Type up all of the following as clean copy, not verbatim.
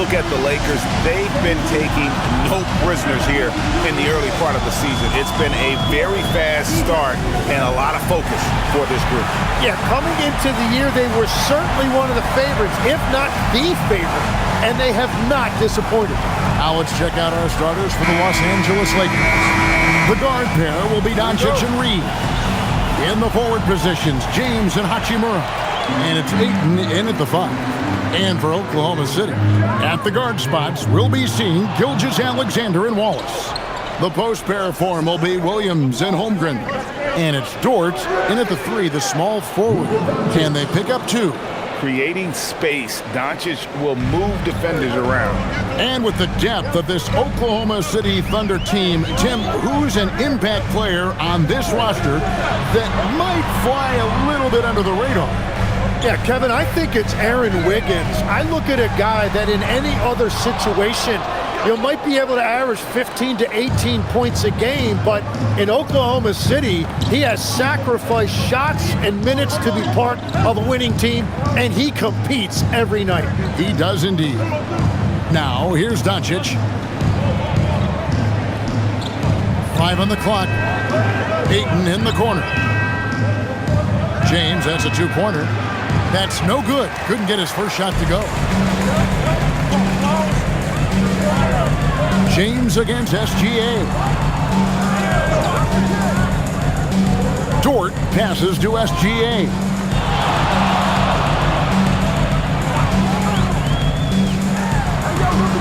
look at the Lakers, they've been taking no prisoners here in the early part of the season. It's been a very fast start and a lot of focus for this group. Yeah, coming into the year, they were certainly one of the favorites, if not the favorite, and they have not disappointed. Now let's check out our starters for the Los Angeles Lakers. The guard pair will be Doncic and Reed. In the forward positions, James and Hachimura. And it's Ayton in at the 5. And for Oklahoma City, at the guard spots, we'll be seeing Gilgeous-Alexander and Wallace. The post pair form will be Williams and Holmgren. And it's Dort in at the 3, the small forward. Can they pick up 2? Creating space, Doncic will move defenders around. And with the depth of this Oklahoma City Thunder team, Tim, who's an impact player on this roster that might fly a little bit under the radar? Yeah, Kevin, I think it's Aaron Wiggins. I look at a guy that in any other situation, you might be able to average 15 to 18 points a game, but in Oklahoma City, he has sacrificed shots and minutes to be part of a winning team, and he competes every night. He does indeed. Now, here's Doncic. 5 on the clock. Ayton in the corner. James, that's a 2-pointer. That's no good. Couldn't get his first shot to go. James against SGA. Dort passes to SGA.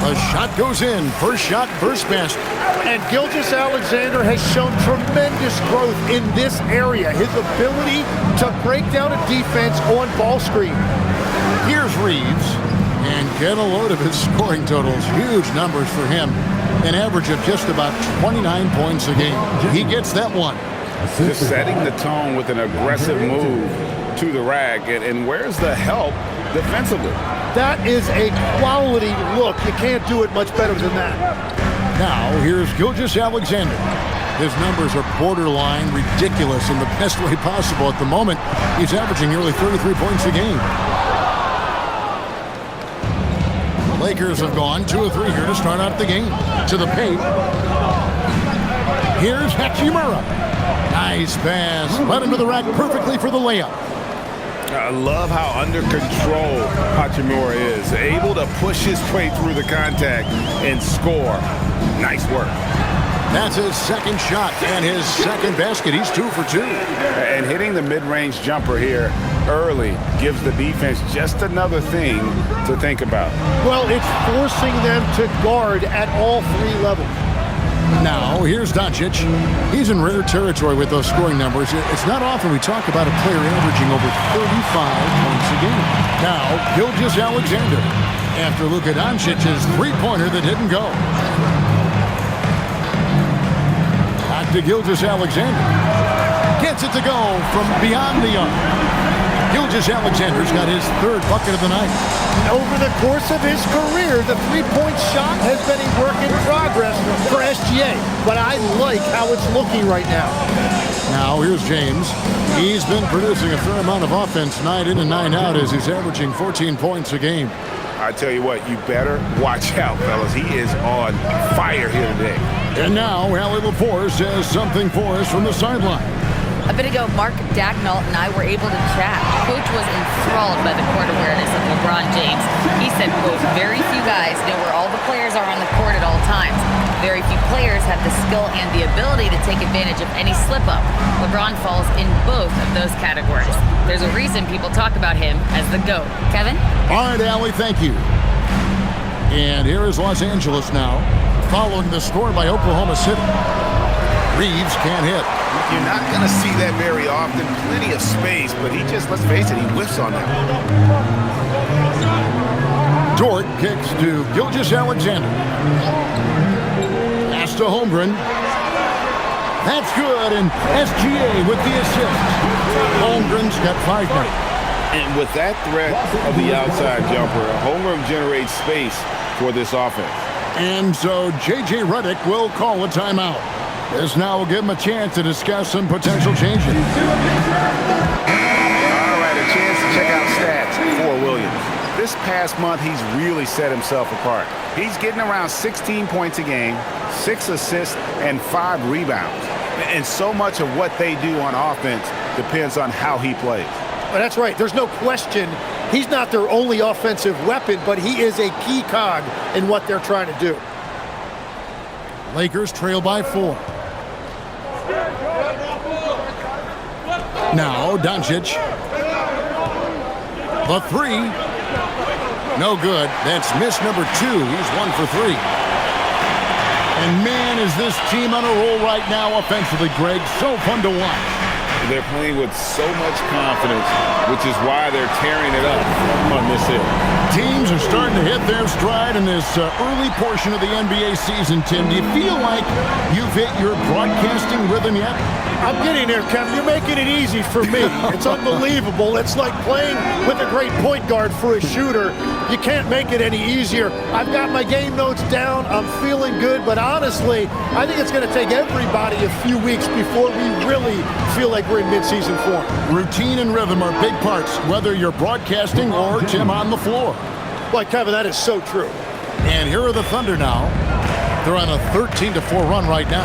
The shot goes in. First shot, first basket. And Gilgeous-Alexander has shown tremendous growth in this area. His ability to break down a defense on ball screen. Here's Reeves. And get a load of his scoring totals. Huge numbers for him. An average of just about 29 points a game. He gets that one. Just setting the tone with an aggressive move to the rack. And where's the help defensively? That is a quality look. You can't do it much better than that. Now, here's Gilgeous-Alexander. His numbers are borderline ridiculous in the best way possible at the moment. He's averaging nearly 33 points a game. The Lakers have gone 2 of 3 here to start out the game. To the paint. Here's Hachimura. Nice pass. Led him to the rack perfectly for the layup. I love how under control Hachimura is. Able to push his way through the contact and score. Nice work. That's his second shot and his second basket. He's 2 for 2. And hitting the mid-range jumper here early gives the defense just another thing to think about. Well, it's forcing them to guard at all 3 levels. Now, here's Doncic. He's in rare territory with those scoring numbers. It's not often we talk about a player averaging over 35 points a game. Now, Gilgeous-Alexander. After Luka Doncic's 3-pointer that didn't go. Back to Gilgeous-Alexander. Gets it to go from beyond the arc. Gilgeous-Alexander's got his 3rd bucket of the night. Over the course of his career, the 3-point shot has been a work in progress for SGA, but I like how it's looking right now. Now here's James. He's been producing a fair amount of offense night in and night out as he's averaging 14 points a game. I tell you what, you better watch out, fellas. He is on fire here today. And now Allie Lepore says something for us from the sideline. A bit ago, Mark Dagnall and I were able to chat. Coach was enthralled by the court awareness of LeBron James. He said, quote, very few guys know where all the players are on the court at all times. Very few players have the skill and the ability to take advantage of any slip-up. LeBron falls in both of those categories. There's a reason people talk about him as the GOAT. Kevin? All right, Allie, thank you. And here is Los Angeles now, following the score by Oklahoma City. Reeves can't hit. You're not going to see that very often. Plenty of space, but he just, let's face it, he whiffs on that. Dort kicks to Gilgeous-Alexander. Pass to Holmgren. That's good, and SGA with the assist. Holmgren's got 5 now. And with that threat of the outside jumper, Holmgren generates space for this offense. And so J.J. Redick will call a timeout. This now will give him a chance to discuss some potential changes. All right, a chance to check out stats for Williams. This past month, he's really set himself apart. He's getting around 16 points a game, 6 assists, and 5 rebounds. And so much of what they do on offense depends on how he plays. Well, that's right. There's no question he's not their only offensive weapon, but he is a key cog in what they're trying to do. Lakers trail by 4. Now Doncic. The 3. No good. That's miss number 2. He's 1 for 3. And man, is this team on a roll right now offensively, Greg. So fun to watch. They're playing with so much confidence, which is why they're tearing it up on this hill. Teams are starting to hit their stride in this early portion of the NBA season, Tim. Do you feel like you've hit your broadcasting rhythm yet? I'm getting there, Kevin. You're making it easy for me. It's unbelievable. It's like playing with a great point guard for a shooter. You can't make it any easier. I've got my game notes down. I'm feeling good. But honestly, I think it's going to take everybody a few weeks before we really feel like we're in midseason form. Routine and rhythm are big parts, whether you're broadcasting or, Tim, on the floor. Well, Kevin, that is so true. And here are the Thunder now. They're on a 13-4 run right now.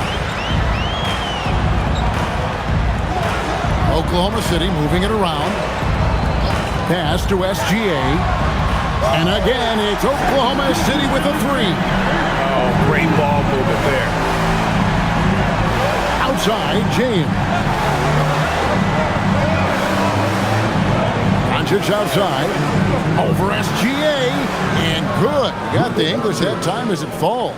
Oklahoma City moving it around. Pass to SGA. And again, it's Oklahoma City with a 3. Oh, great ball movement there. Outside, James. Doncic outside. Over SGA. And good. Got the English that time as it falls.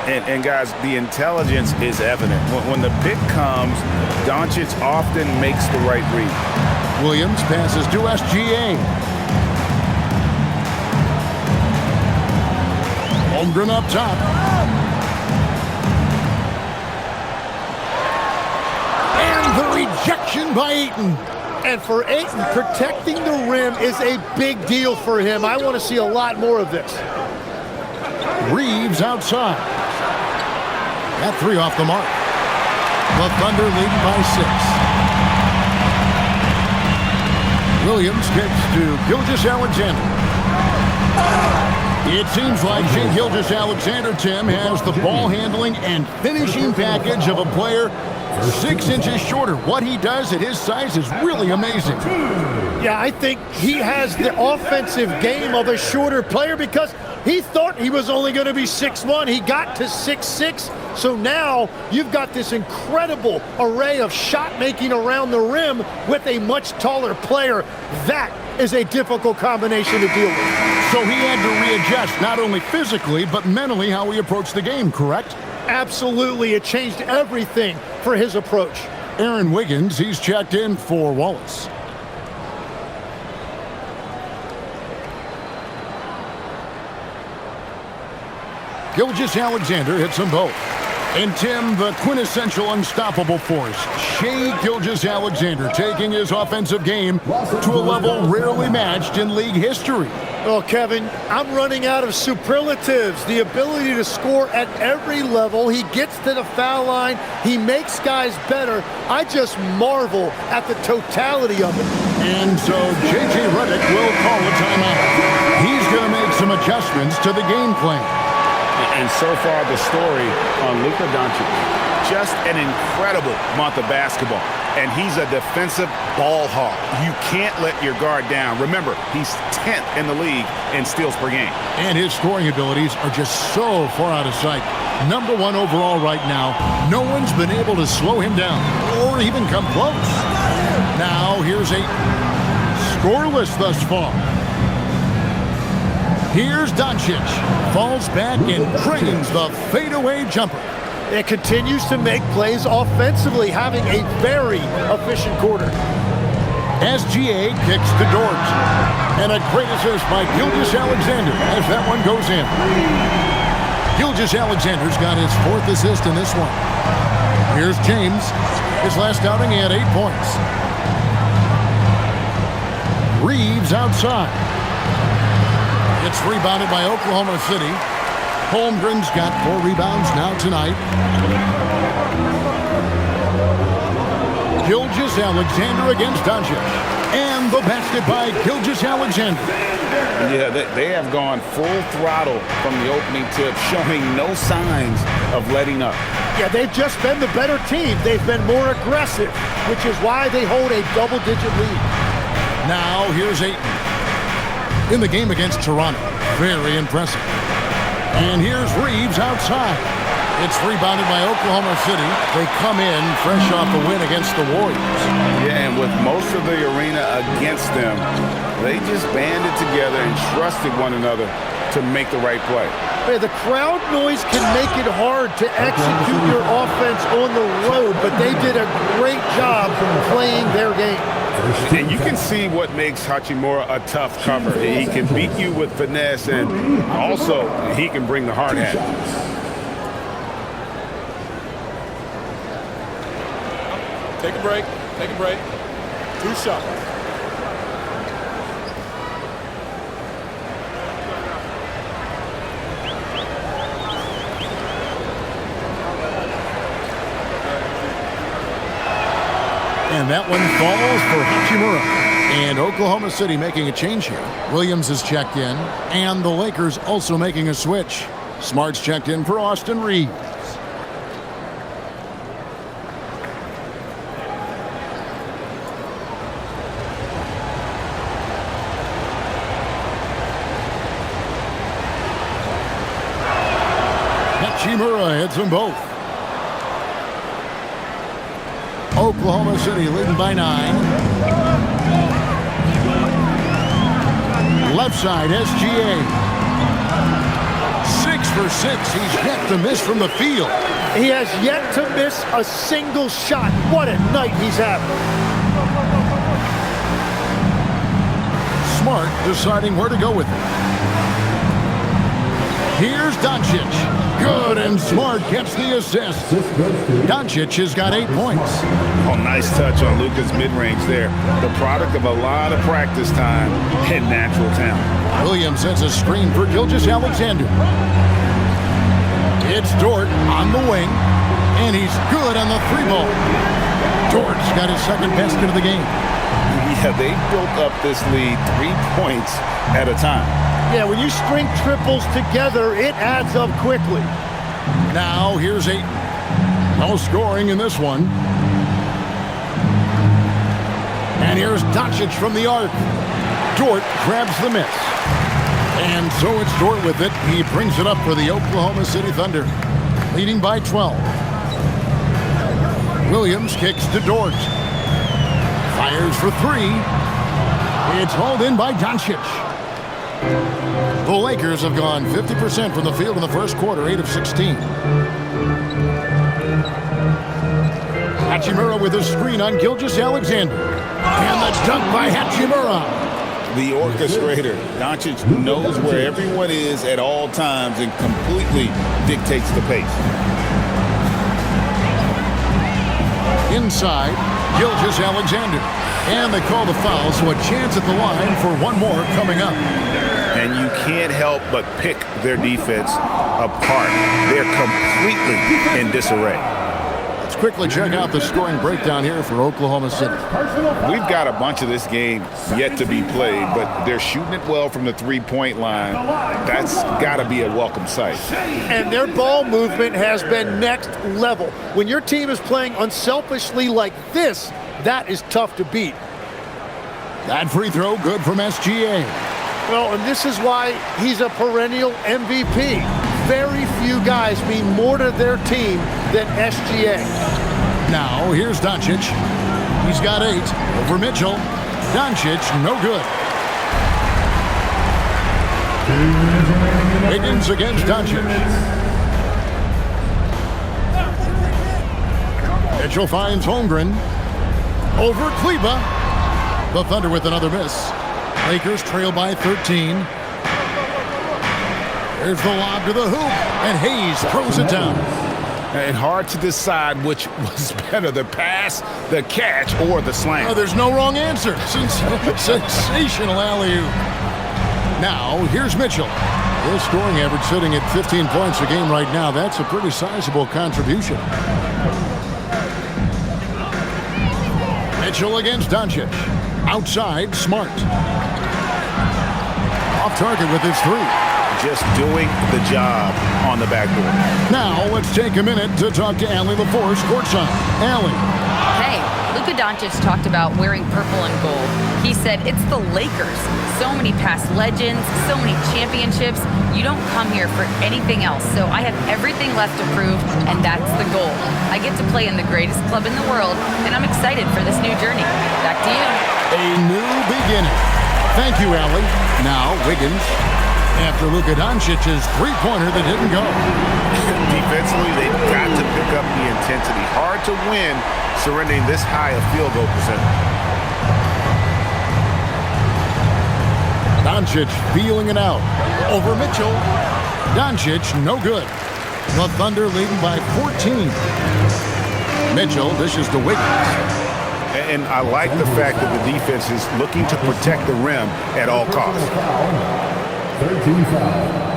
And guys, the intelligence is evident. When the pick comes, Doncic often makes the right read. Williams passes to SGA. Holmgren up top. And the rejection by Ayton. And for Ayton, protecting the rim is a big deal for him. I want to see a lot more of this. Reeves outside. That 3 off the mark. The Thunder leading by 6. Williams kicks to Gilgeous-Alexander. It seems like Shai Gilgeous-Alexander, Tim, has the ball handling and finishing package of a player 6 inches shorter. What he does at his size is really amazing. Yeah, I think he has the offensive game of a shorter player because he thought he was only going to be 6'1". He got to 6'6". So now you've got this incredible array of shot making around the rim with a much taller player. That is a difficult combination to deal with. So he had to readjust not only physically but mentally how he approached the game, correct? Absolutely. It changed everything for his approach. Aaron Wiggins, he's checked in for Wallace. Gilgeous-Alexander hits them both. And Tim, the quintessential unstoppable force, Shai Gilgeous-Alexander taking his offensive game to a level rarely matched in league history. Oh, Kevin, I'm running out of superlatives. The ability to score at every level. He gets to the foul line. He makes guys better. I just marvel at the totality of it. And so J.J. Redick will call a timeout. He's going to make some adjustments to the game plan. And so far, the story on Luka Doncic, just an incredible month of basketball. And he's a defensive ball hawk. You can't let your guard down. Remember, he's 10th in the league in steals per game. And his scoring abilities are just so far out of sight. #1 overall right now. No one's been able to slow him down or even come close. Now, here's Ayton. Scoreless thus far. Here's Doncic. Falls back and drains the fadeaway jumper. It continues to make plays offensively, having a very efficient quarter. SGA kicks to Dort. And a great assist by Gilgeous-Alexander as that one goes in. Gilgeous-Alexander's got his 4th assist in this one. Here's James. His last outing, he had 8 points. Reeves outside. It's rebounded by Oklahoma City. Holmgren's got 4 rebounds now tonight. Gilgeous-Alexander against Doncic. And And the basket by Gilgeous-Alexander. Yeah, they have gone full throttle from the opening tip, showing no signs of letting up. Yeah, they've just been the better team. They've been more aggressive, which is why they hold a double-digit lead. Now here's Ayton in the game against Toronto. Very impressive. And here's Reeves outside. It's rebounded by Oklahoma City. They come in fresh off the win against the Warriors. Yeah, and with most of the arena against them, they just banded together and trusted one another to make the right play. Man, the crowd noise can make it hard to execute your offense on the road, but they did a great job playing their game. And you can see what makes Hachimura a tough cover. He can beat you with finesse, and also he can bring the hard hat. Take a break. Take a break. 2 shots. And that one falls for Hachimura. And Oklahoma City making a change here. Williams is checked in, and the Lakers also making a switch. Smart's checked in for Austin Reeves. Hachimura hits them both. Oklahoma City leading by 9. Left side, SGA. 6 for 6. He's yet to miss from the field. He has yet to miss a single shot. What a night he's having. Smart deciding where to go with it. Here's Doncic. Good, and Smart gets the assist. Doncic has got 8 points. Oh, nice touch on Luka's mid-range there. The product of a lot of practice time and natural talent. Williams sends a screen for Gilgeous-Alexander. It's Dort on the wing, and he's good on the 3-ball. Dort's got his second basket of the game. Yeah, they built up this lead 3 points at a time. Yeah, when you string triples together, it adds up quickly. Now here's Ayton. No scoring in this one. And here's Doncic from the arc. Dort grabs the miss. And so it's Dort with it. He brings it up for the Oklahoma City Thunder, leading by 12. Williams kicks to Dort. Fires for 3. It's hauled in by Doncic. The Lakers have gone 50% from the field in the first quarter, 8 of 16. Hachimura with a screen on Gilgeous-Alexander. And the dunk by Hachimura. The orchestrator. Doncic knows where everyone is at all times and completely dictates the pace. Inside, Gilgeous-Alexander. And they call the foul, so a chance at the line for one more coming up. And you can't help but pick their defense apart. They're completely in disarray. Let's quickly check out the scoring breakdown here for Oklahoma City. We've got a bunch of this game yet to be played, but they're shooting it well from the three-point line. That's got to be a welcome sight. And their ball movement has been next level. When your team is playing unselfishly like this, that is tough to beat. That free throw good from SGA. Well, and this is why he's a perennial MVP. Very few guys mean more to their team than SGA. Now, here's Doncic. He's got 8 over Mitchell. Doncic, no good. Higgins against Doncic. Mitchell finds Holmgren. Over Kleba. The Thunder with another miss. Lakers trail by 13. There's the lob to the hoop, and Hayes throws it down. And hard to decide which was better, the pass, the catch, or the slam. Oh, there's no wrong answer. Sensational alley-oop. Now, here's Mitchell. His scoring average sitting at 15 points a game right now. That's a pretty sizable contribution. Mitchell against Doncic. Outside, Smart. Off target with his three. Just doing the job on the backboard. Now let's take a minute to talk to Allie LaForce courtside. Allie. Hey, Luka Doncic talked about wearing purple and gold. He said it's the Lakers. So many past legends, so many championships. You don't come here for anything else. So I have everything left to prove, and that's the goal. I get to play in the greatest club in the world, and I'm excited for this new journey. Back to you. A new beginning. Thank you, Allie. Now, Wiggins. After Luka Doncic's three-pointer that didn't go. Defensively, they've got to pick up the intensity. Hard to win surrendering this high a field goal percentage. Doncic feeling it out. Over Mitchell. Doncic, no good. The Thunder leading by 14. Mitchell dishes to Wiggins. And I like the fact that the defense is looking to protect the rim at all costs.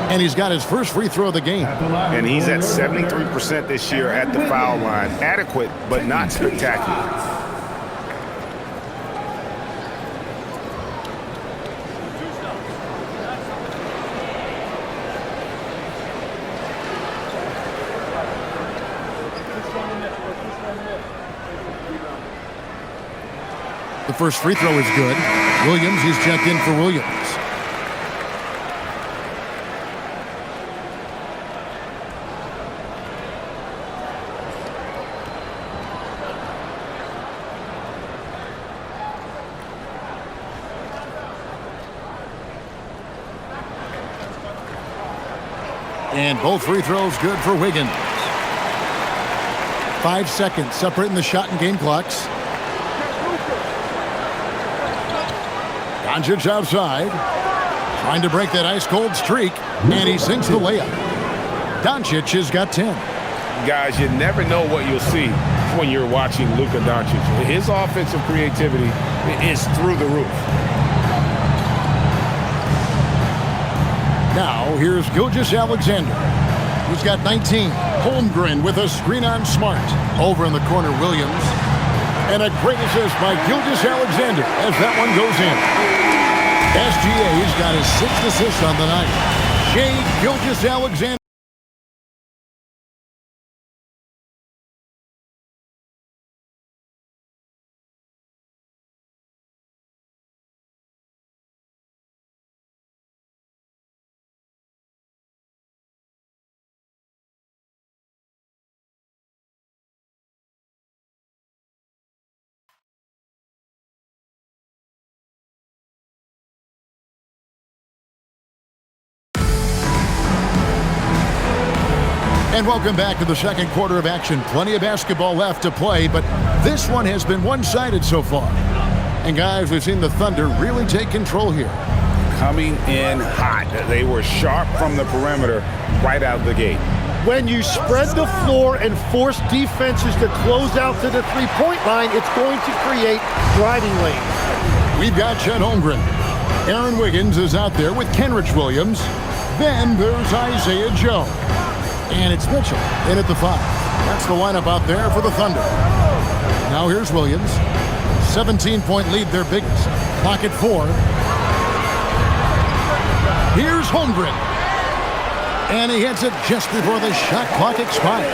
And he's got his first free throw of the game. And he's at 73% this year at the foul line. Adequate, but not spectacular. The first free throw is good. Williams, he's checked in for Williams. And both free throws good for Wiggins. 5 seconds separating the shot and game clocks. Doncic outside. Trying to break that ice-cold streak. And he sinks the layup. Doncic has got 10. Guys, you never know what you'll see when you're watching Luka Doncic. His offensive creativity is through the roof. Now, here's Gilgeous-Alexander. He's got 19. Holmgren with a screen on Smart. Over in the corner, Williams. And a great assist by Gilgeous-Alexander as that one goes in. SGA's got his 6th assist on the night. Shai Gilgeous-Alexander. And welcome back to the second quarter of action. Plenty of basketball left to play, but this one has been one-sided so far. And guys, we've seen the Thunder really take control here. Coming in hot. They were sharp from the perimeter right out the gate. When you spread the floor and force defenses to close out to the three-point line, it's going to create driving lanes. We've got Chet Holmgren. Aaron Wiggins is out there with Kenrich Williams. Then there's Isaiah Joe. And it's Mitchell in at the 5. That's the lineup out there for the Thunder. Now here's Williams. 17-point lead, their biggest. Clock at 4. Here's Holmgren. And he hits it just before the shot clock expires.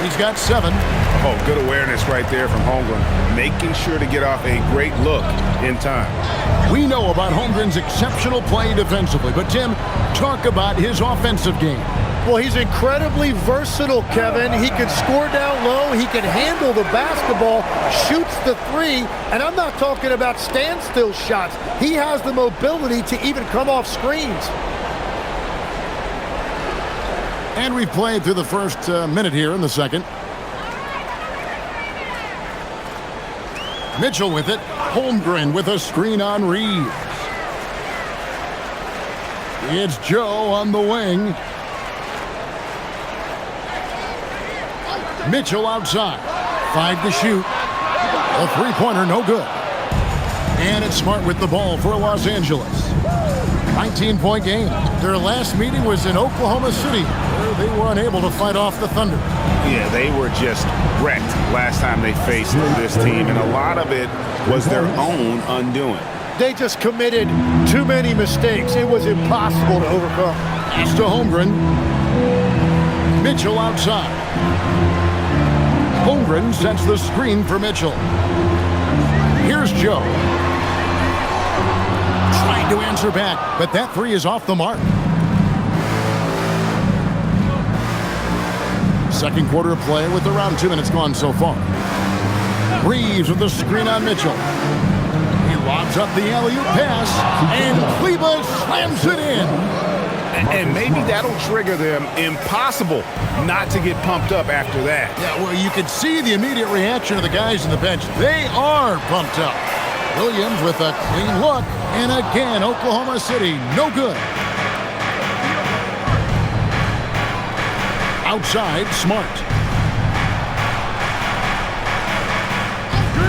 He's got 7. Oh, good awareness right there from Holmgren. Making sure to get off a great look in time. We know about Holmgren's exceptional play defensively, but Tim, talk about his offensive game. Well, he's incredibly versatile, Kevin. He can score down low. He can handle the basketball, shoots the 3, and I'm not talking about standstill shots. He has the mobility to even come off screens. And we've played through the first minute here in the second. Mitchell with it. Holmgren with a screen on Reeves. It's Joe on the wing. Mitchell outside. 5 to shoot. A three-pointer, no good. And it's Smart with the ball for Los Angeles. 19-point game. Their last meeting was in Oklahoma City, where they were unable to fight off the Thunder. Yeah, they were just wrecked last time they faced this team, and a lot of it was their own undoing. They just committed too many mistakes. It was impossible to overcome. Pass to Holmgren. Mitchell outside. Holmgren sets the screen for Mitchell. Here's Joe. Trying to answer back, but that three is off the mark. Second quarter of play with around 2 minutes gone so far. Reeves with the screen on Mitchell. He lobs up the alley-oop pass, and Kleber slams it in. And maybe that'll trigger them. Impossible not to get pumped up after that. Yeah, well, you can see the immediate reaction of the guys on the bench. They are pumped up. Williams with a clean look, and again, Oklahoma City, no good. Outside, Smart.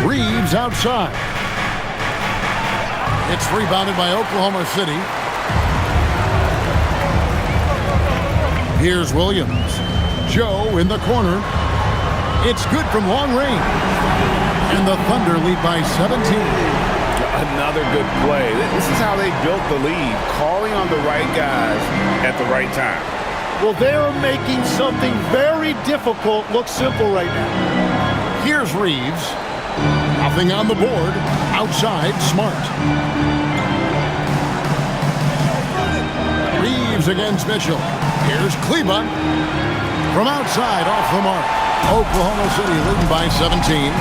Reeves outside. It's rebounded by Oklahoma City. Here's Williams. Joe in the corner. It's good from long range. And the Thunder lead by 17. Another good play. This is how they built the lead, calling on the right guys at the right time. Well, they're making something very difficult look simple right now. Here's Reeves. Nothing on the board. Outside, Smart. Reeves against Mitchell. Here's Kleber. From outside, off the mark. Oklahoma City leading by 17.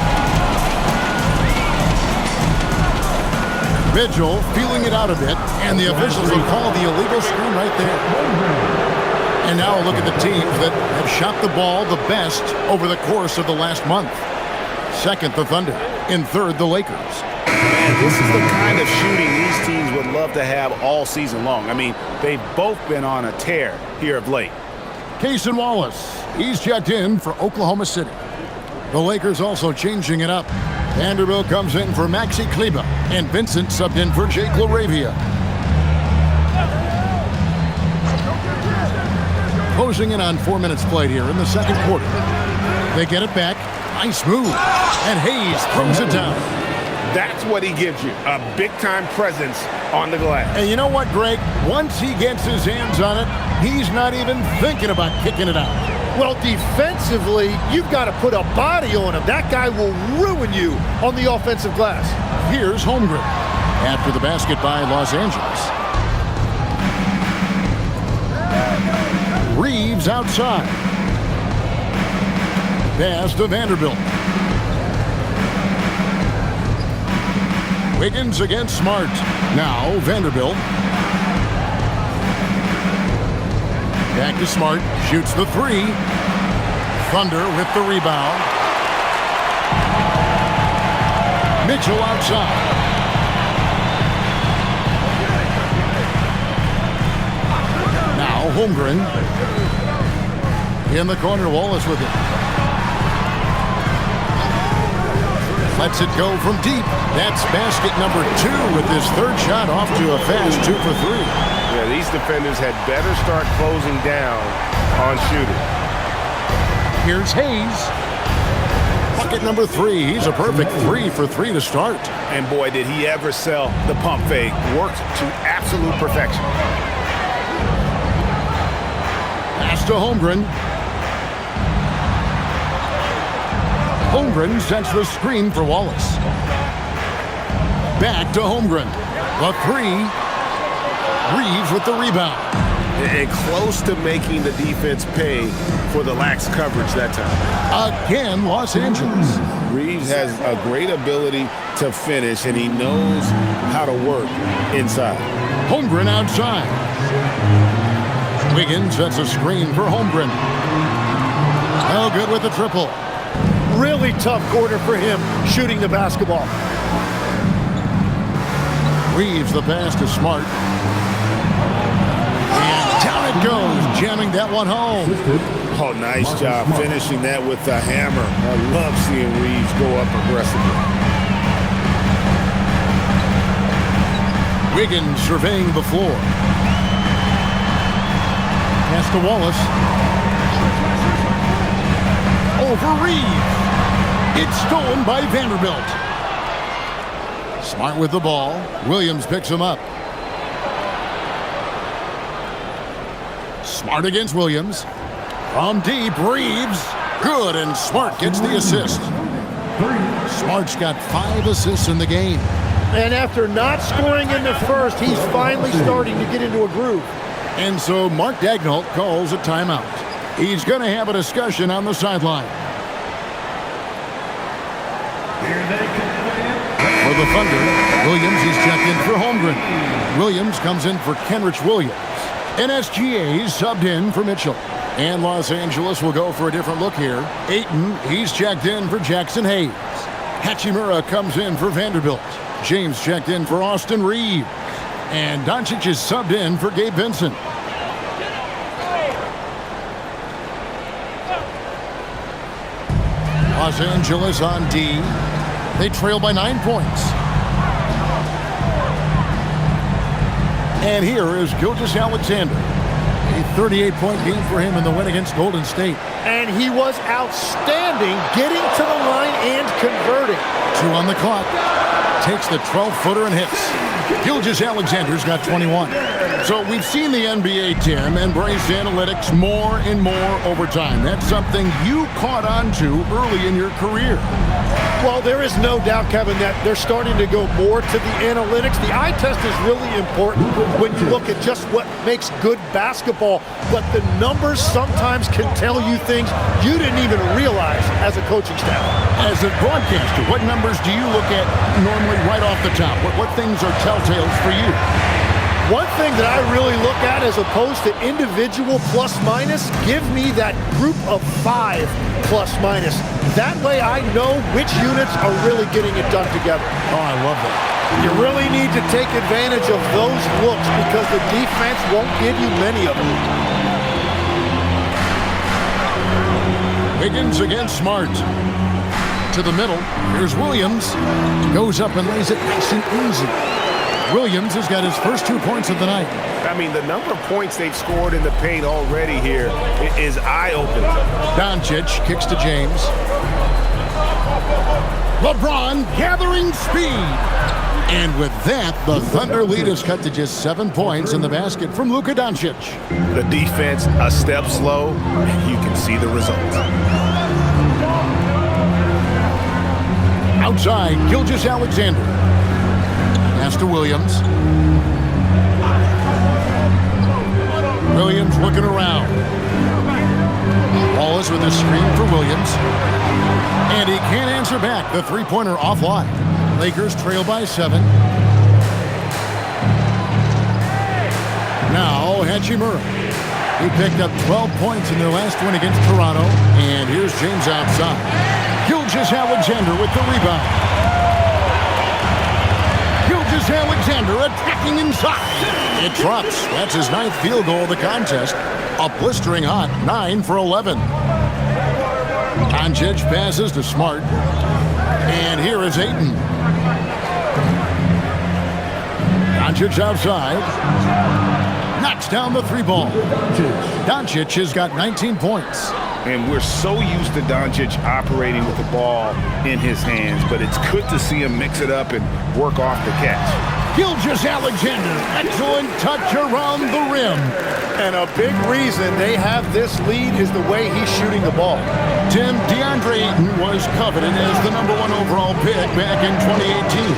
Mitchell feeling it out a bit, and the officials will call the illegal screen right there. And now a look at the teams that have shot the ball the best over the course of the last month. Second, the Thunder. In third, the Lakers. Man, this is the kind of shooting these teams would love to have all season long. I mean, they've both been on a tear here of late. Cason Wallace, he's checked in for Oklahoma City. The Lakers also changing it up. Vanderbilt comes in for Maxi Kleber, and Vincent subbed in for Jake LaRavia. Closing in on 4 minutes played here in the second quarter. They get it back. Nice move. And Hayes throws it down. That's what he gives you, a big-time presence on the glass. And you know what, Greg? Once he gets his hands on it, he's not even thinking about kicking it out. Well, defensively, you've got to put a body on him. That guy will ruin you on the offensive glass. Here's Holmgren. After the basket by Los Angeles. Reeves outside. Pass to Vanderbilt. Wiggins against Smart. Now Vanderbilt. Back to Smart. Shoots the three. Thunder with the rebound. Mitchell outside. Now Holmgren. In the corner, Wallace with it. Lets it go from deep. That's basket number 2 with his third shot off to a fast 2 for 3. Yeah, these defenders had better start closing down on shooting. Here's Hayes. Bucket number 3. He's a perfect 3 for 3 to start. And boy, did he ever sell the pump fake. Worked to absolute perfection. Pass to Holmgren. Holmgren sets the screen for Wallace. Back to Holmgren. The 3. Reeves with the rebound. And close to making the defense pay for the lax coverage that time. Again, Los Angeles. Reeves has a great ability to finish, and he knows how to work inside. Holmgren outside. Wiggins sets a screen for Holmgren. No good with the triple. Really tough quarter for him shooting the basketball. Reeves the pass to Smart. And down it goes, jamming that one home. Oh, nice job finishing that with the hammer. I love seeing Reeves go up aggressively. Wiggins surveying the floor. Pass to Wallace. Over Reeves. It's stolen by Vanderbilt. Smart with the ball. Williams picks him up. Smart against Williams. From deep, Reeves. Good, and Smart gets the assist. Smart's got 5 assists in the game. And after not scoring in the first, he's finally starting to get into a groove. And so Mark Daigneault calls a timeout. He's going to have a discussion on the sideline. For the Thunder, Williams is checked in for Holmgren. Williams comes in for Kenrich Williams. And SGA's subbed in for Mitchell. And Los Angeles will go for a different look here. Ayton, he's checked in for Jackson Hayes. Hachimura comes in for Vanderbilt. James checked in for Austin Reeves. And Doncic is subbed in for Gabe Vincent. Los Angeles on D. They trail by 9 points. And here is Gilgeous-Alexander. A 38-point game for him in the win against Golden State. And he was outstanding getting to the line and converting. 2 on the clock. Takes the 12-footer and hits. Gilgeous-Alexander's got 21. So we've seen the NBA, Tim, embrace analytics more and more over time. That's something you caught on to early in your career. Well, there is no doubt, Kevin, that they're starting to go more to the analytics. The eye test is really important when you look at just what makes good basketball. But the numbers sometimes can tell you things you didn't even realize as a coaching staff. As a broadcaster, what numbers do you look at normally right off the top? What things are telltales for you? One thing that I really look at as opposed to individual plus minus, give me that group of 5 plus minus. That way I know which units are really getting it done together. Oh, I love that. You really need to take advantage of those looks because the defense won't give you many of them. Wiggins against Smart. To the middle. Here's Williams. Goes up and lays it nice and easy. Williams has got his first 2 points of the night. I mean, the number of points they've scored in the paint already here is eye-opening. Doncic kicks to James. LeBron gathering speed. And with that, the Thunder lead is cut to just 7 points in the basket from Luka Doncic. The defense a step slow, and you can see the results. Outside, Gilgeous-Alexander. Pass to Williams. Williams looking around. Wallace with a screen for Williams. And he can't answer back. The three-pointer offline. Lakers trail by 7. Now Hachimura. He picked up 12 points in their last win against Toronto. And here's James outside. Gilgeous-Alexander with the rebound. Alexander attacking inside. It drops. That's his 9th field goal of the contest. A blistering hot 9 for 11. Doncic passes to Smart. And here is Ayton. Doncic outside. Knocks down the 3-ball. Doncic has got 19 points. And we're so used to Doncic operating with the ball in his hands, but it's good to see him mix it up and work off the catch. Gilgeous-Alexander, excellent touch around the rim. And a big reason they have this lead is the way he's shooting the ball. Tim, DeAndre Ayton was coveted as the #1 overall pick back in 2018.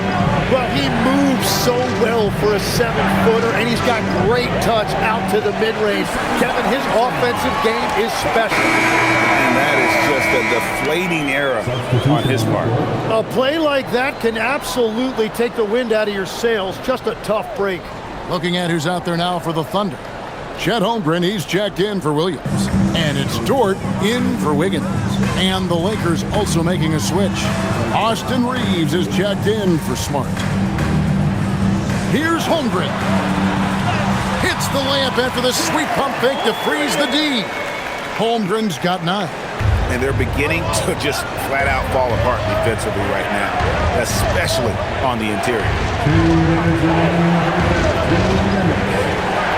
Well, he moves so well for a 7-footer, and he's got great touch out to the mid-range. Kevin, his offensive game is special. And that is just a deflating era on his part. A play like that can absolutely take the wind out of your sails. Just a tough break. Looking at who's out there now for the Thunder. Chet Holmgren, he's checked in for Williams. And it's Dort in for Wiggins. And the Lakers also making a switch. Austin Reeves is checked in for Smart. Here's Holmgren. Hits the layup after the sweet pump fake to freeze the D. Holmgren's got 9. and they're beginning to just flat out fall apart defensively right now, especially on the interior.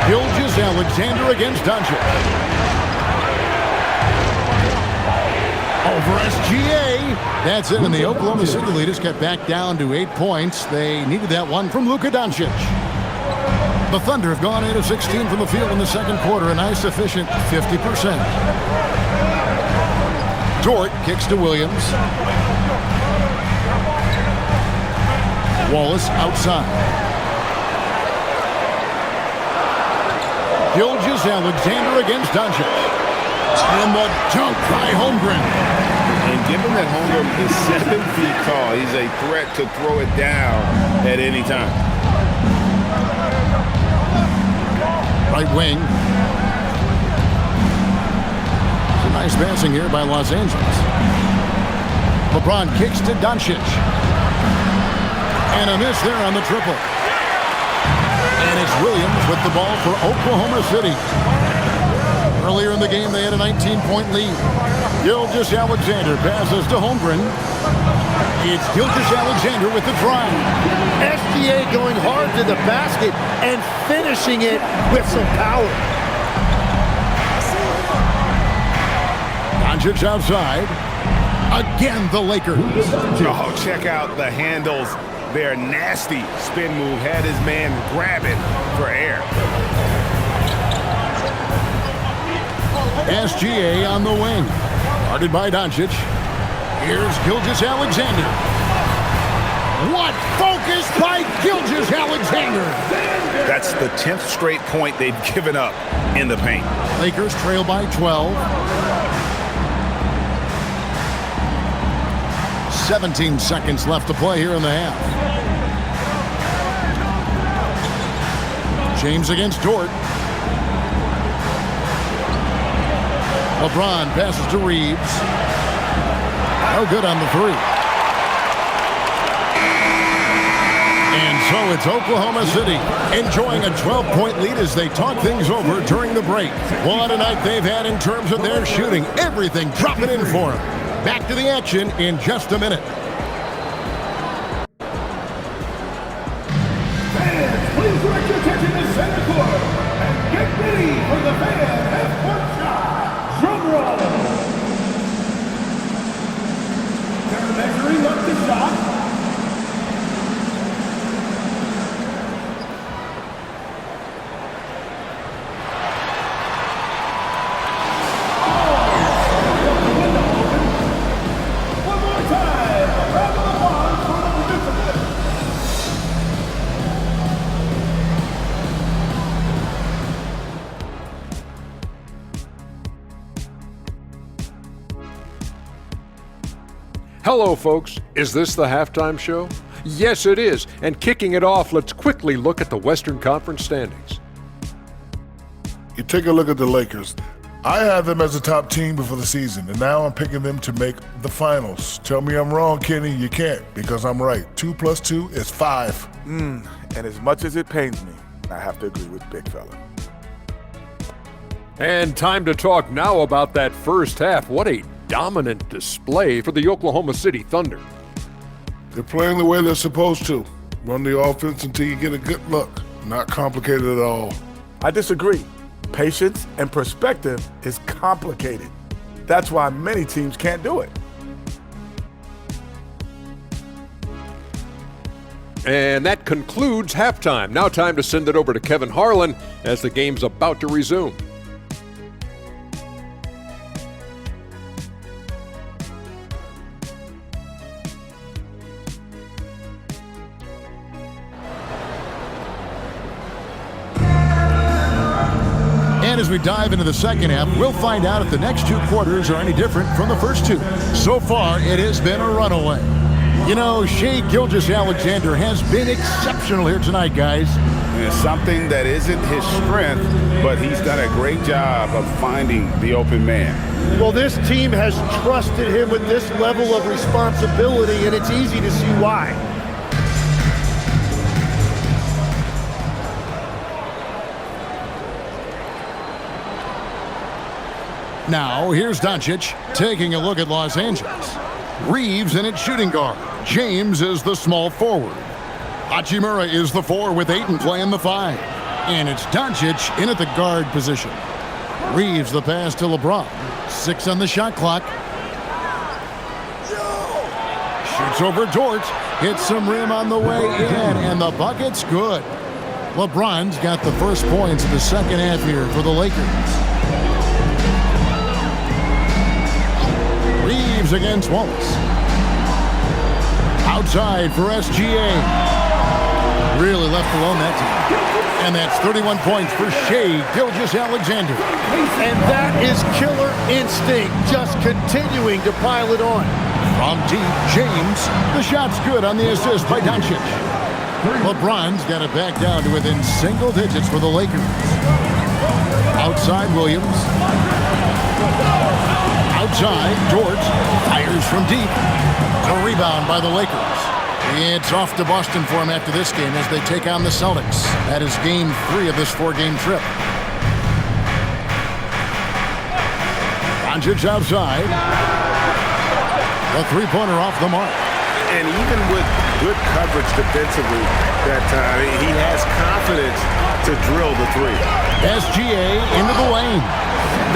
Gilgeous-Alexander against Doncic. Over SGA. That's it, and the Oklahoma City leaders got back down to 8 points. They needed that one from Luka Doncic. The Thunder have gone 8 of 16 from the field in the second quarter, a nice efficient 50%. Dort kicks to Williams. Wallace outside. Gilgeous-Alexander against Doncic. And the dunk by Holmgren. And given that Holmgren is 7 feet tall, he's a threat to throw it down at any time. Right wing. Some nice passing here by Los Angeles. LeBron kicks to Doncic. And a miss there on the triple. And it's Williams with the ball for Oklahoma City. Earlier in the game, they had a 19-point lead. Gilgeous-Alexander passes to Holmgren. It's Gilgeous-Alexander with the drive. SGA going hard to the basket and finishing it with some power. Doncic outside. Again, the Lakers. Oh, check out the handles. Their nasty spin move had his man grab it for air. SGA on the wing. Guarded by Doncic. Here's Gilgeous-Alexander. What focus by Gilgeous-Alexander. That's the 10th straight point they've given up in the paint. Lakers trail by 12. 17 seconds left to play here in the half. James against Dort. LeBron passes to Reeves. No good on the three. And so it's Oklahoma City enjoying a 12-point lead as they talk things over during the break. What a night they've had in terms of their shooting. Everything dropping in for them. Back to the action in just a minute. Fans, please direct your attention to center court and get ready for the fan half-court shot. Drum roll. They're measuring up the shot. Hello, folks. Is this the halftime show? Yes, it is. And kicking it off, let's quickly look at the Western Conference standings. You take a look at the Lakers. I had them as a top team before the season, and now I'm picking them to make the finals. Tell me I'm wrong, Kenny. You can't, because I'm right. 2 + 2 is 5. And as much as it pains me, I have to agree with Big Fella. And time to talk now about that first half. What a dominant display for the Oklahoma City Thunder. They're playing the way they're supposed to. Run the offense until you get a good look. Not complicated at all. I disagree. Patience and perspective is complicated. That's why many teams can't do it. And that concludes halftime. Now time to send it over to Kevin Harlan as the game's about to resume. And as we dive into the second half, we'll find out if the next 2 quarters are any different from the first 2. So far, it has been a runaway. You know, Shai Gilgeous-Alexander has been exceptional here tonight, guys. It's something that isn't his strength, but he's done a great job of finding the open man. Well, this team has trusted him with this level of responsibility, and it's easy to see why. Now, here's Doncic taking a look at Los Angeles. Reeves in at shooting guard. James is the small forward. Hachimura is the 4 with Ayton playing the 5. And it's Doncic in at the guard position. Reeves the pass to LeBron. 6 on the shot clock. Shoots over Dort. Hits some rim on the way in. And the bucket's good. LeBron's got the first points of the second half here for the Lakers. Reeves against Wallace. Outside for SGA. Really left alone that time. And that's 31 points for Shai Gilgeous-Alexander. And that is killer instinct, just continuing to pile it on. From deep, James. The shot's good on the assist by Doncic. LeBron's got it back down to within single digits for the Lakers. Outside, Williams. Outside, Dort fires from deep. A rebound by the Lakers. It's off to Boston for him after this game as they take on the Celtics. That is game 3 of this 4-game trip. Doncic outside. The three-pointer off the mark. And even with good coverage defensively that time, he has confidence to drill the 3. SGA into the lane.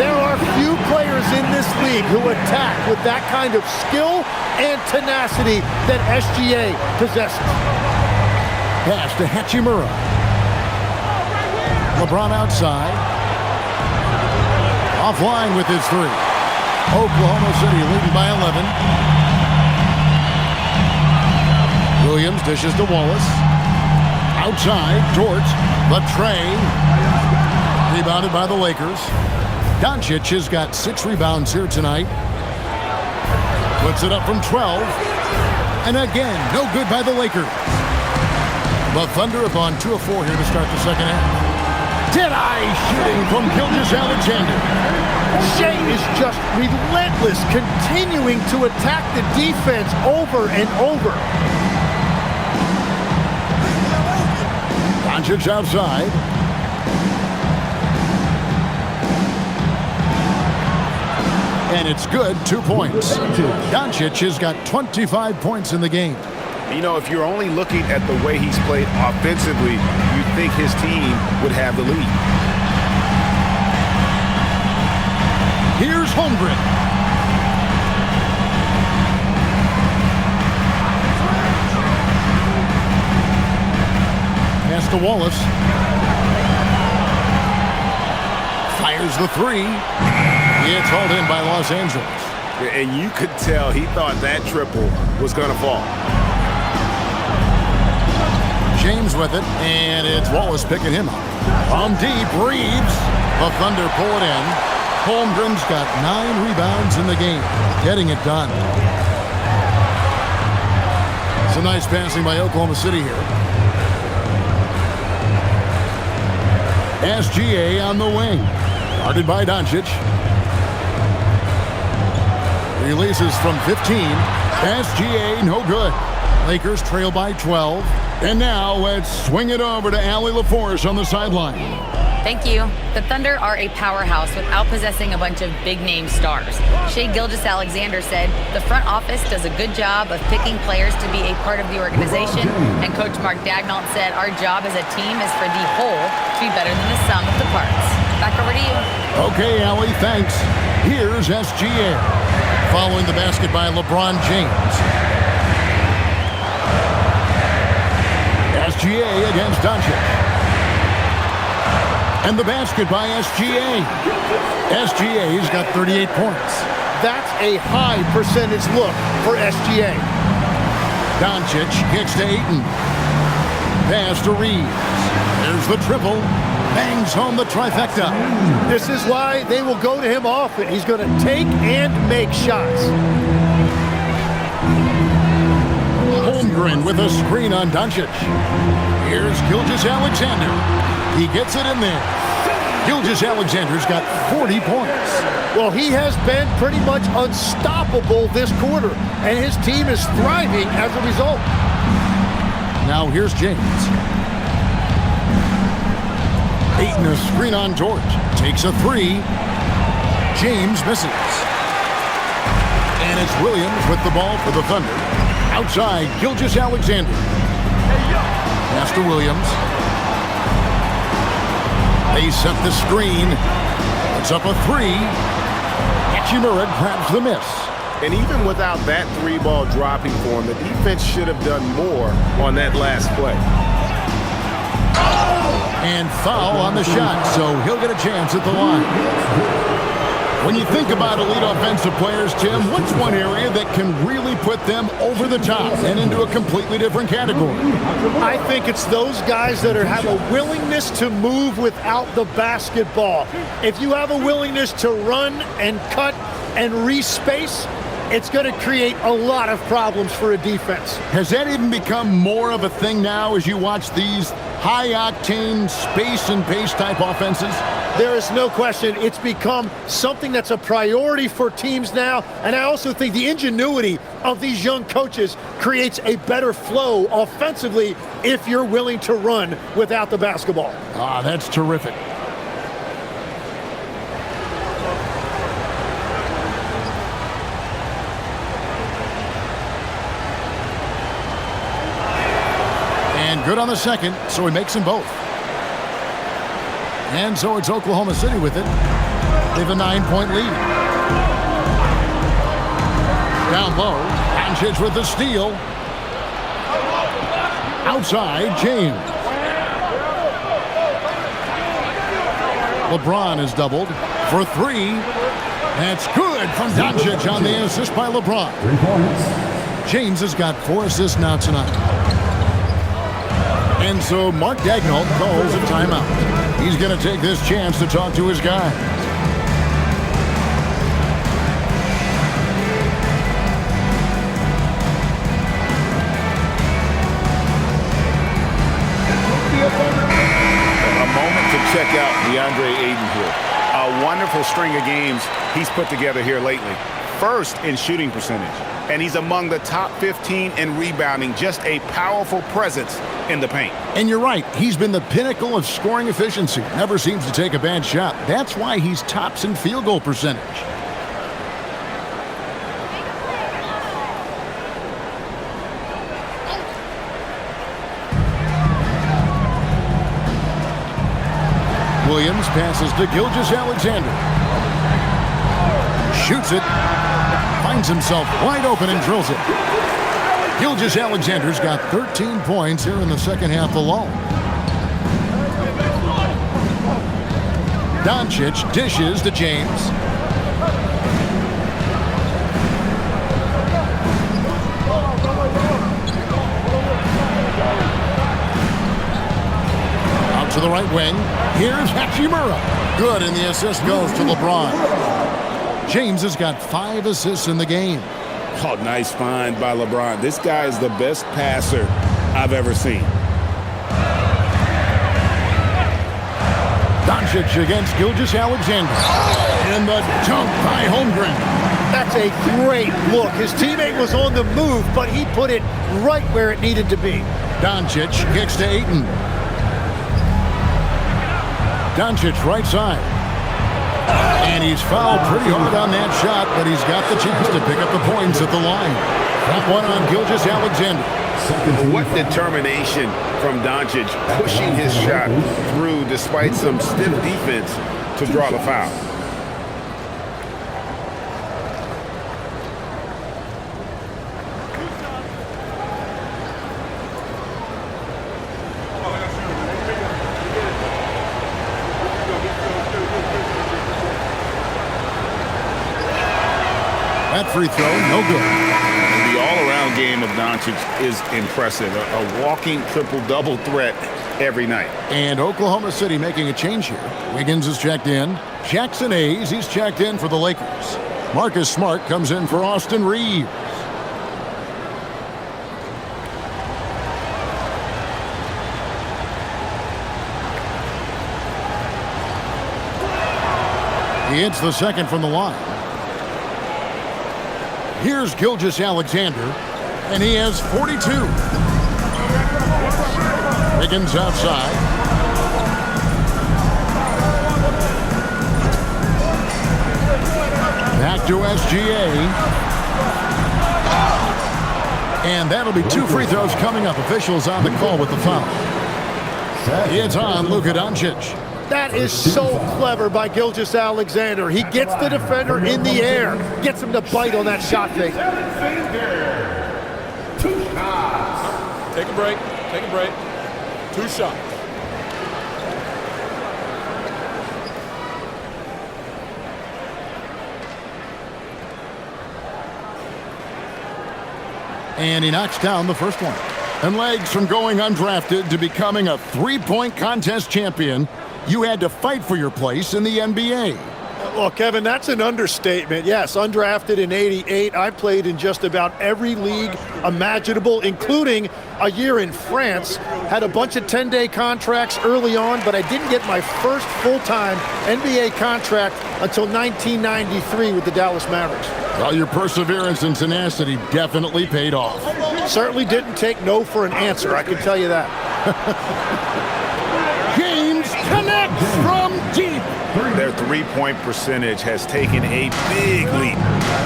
There are few players in this league who attack with that kind of skill and tenacity that SGA possesses. Pass to Hachimura. LeBron outside. Offline with his 3. Oklahoma City leading by 11. Williams dishes to Wallace. Outside, Dort. The tray. Rebounded by the Lakers. Doncic has got 6 rebounds here tonight. Puts it up from 12. And again, no good by the Lakers. The Thunder up on 2 of 4 here to start the second half. Dead-eye shooting from Gilgeous-Alexander. Shai is just relentless, continuing to attack the defense over and over. Doncic outside. And it's good, 2 points. Doncic has got 25 points in the game. You know, if you're only looking at the way he's played offensively, you'd think his team would have the lead. Here's Holmgren. Pass to Wallace. Fires the 3. It's hauled in by Los Angeles. And you could tell he thought that triple was going to fall. James with it, and it's Wallace picking him up. From deep, Reeves. The Thunder pull it in. Holmgren's got 9 rebounds in the game, getting it done. Some nice passing by Oklahoma City here. SGA on the wing. Guarded by Doncic. Releases from 15. SGA, no good. Lakers trail by 12. And now let's swing it over to Allie LaForce on the sideline. Thank you. The Thunder are a powerhouse without possessing a bunch of big-name stars. Shai Gilgeous-Alexander said, the front office does a good job of picking players to be a part of the organization. And Coach Mark Daigneault said, our job as a team is for the whole to be better than the sum of the parts. Back over to you. Okay, Allie, thanks. Here's SGA. Following the basket by LeBron James. SGA against Doncic. And the basket by SGA. SGA's got 38 points. That's a high percentage look for SGA. Doncic kicks to Ayton. Pass to Reeves. There's the triple. Bangs home the trifecta. This is why they will go to him often. He's going to take and make shots. Holmgren with a screen on Doncic. Here's Gilgeous-Alexander. He gets it in there. Gilgeous-Alexander's got 40 points. Well, he has been pretty much unstoppable this quarter, and his team is thriving as a result. Now here's James. Ayton a screen on George. Takes a 3. James misses. And it's Williams with the ball for the Thunder. Outside, Gilgeous-Alexander. Pass to Williams. They set the screen. It's up a three. Hachimura grabs the miss. And even without that three-ball dropping for him, the defense should have done more on that last play. And foul on the shot, so he'll get a chance at the line. When you think about elite offensive players, Tim, what's one area that can really put them over the top and into a completely different category? I think it's those guys that have a willingness to move without the basketball. If you have a willingness to run and cut and respace, it's going to create a lot of problems for a defense. Has that even become more of a thing now as you watch these high-octane space and pace type offenses? There is no question. It's become something that's a priority for teams now. And I also think the ingenuity of these young coaches creates a better flow offensively if you're willing to run without the basketball. Ah, that's terrific. And good on the second, so he makes them both. And so it's Oklahoma City with it. They have a 9-point lead. Down low, Doncic with the steal. Outside, James. LeBron is doubled for three. That's good from Doncic on the assist by LeBron. James has got 4 assists now tonight. And so Mark Daigneault calls a timeout. He's going to take this chance to talk to his guy. A moment to check out DeAndre Ayton here. A wonderful string of games he's put together here lately. First in shooting percentage, and he's among the top 15 in rebounding. Just a powerful presence in the paint. And you're right, he's been the pinnacle of scoring efficiency. Never seems to take a bad shot. That's why he's tops in field goal percentage. Williams passes to Gilgeous-Alexander. Shoots it. Finds himself wide open and drills it. Gilgeous-Alexander's got 13 points here in the second half alone. Doncic dishes to James. Out to the right wing. Here's Hachimura. Good, and the assist goes to LeBron. James has got 5 assists in the game. Oh, nice find by LeBron. This guy is the best passer I've ever seen. Doncic against Gilgeous-Alexander. And the dunk by Holmgren. That's a great look. His teammate was on the move, but he put it right where it needed to be. Doncic kicks to Ayton. Doncic right side. And he's fouled pretty hard on that shot, but he's got the chance to pick up the points at the line. That one on Gilgeous-Alexander. What determination from Doncic, pushing his shot through despite some stiff defense to draw the foul. That free throw, no good. The all-around game of Doncic is impressive. A walking triple-double threat every night. And Oklahoma City making a change here. Wiggins is checked in. Jackson Hayes, he's checked in for the Lakers. Marcus Smart comes in for Austin Reeves. He hits the second from the line. Here's Gilgeous-Alexander, and he has 42. Wiggins outside. Back to SGA. And that'll be 2 free throws coming up. Officials on the call with the foul. It's on Luka Doncic. That is so clever by Gilgeous-Alexander. He gets the defender in the air, gets him to bite on that shot fake. 2 shots. Take a break. Take a break. 2 shots. And he knocks down the first one. And legs from going undrafted to becoming a 3-point contest champion, you had to fight for your place in the NBA. Well, Kevin, that's an understatement. Yes, undrafted in '88. I played in just about every league imaginable, including a year in France. Had a bunch of 10-day contracts early on, but I didn't get my first full-time NBA contract until 1993 with the Dallas Mavericks. Well, your perseverance and tenacity definitely paid off. Certainly didn't take no for an answer, I can tell you that. James connects from deep. Their three-point percentage has taken a big leap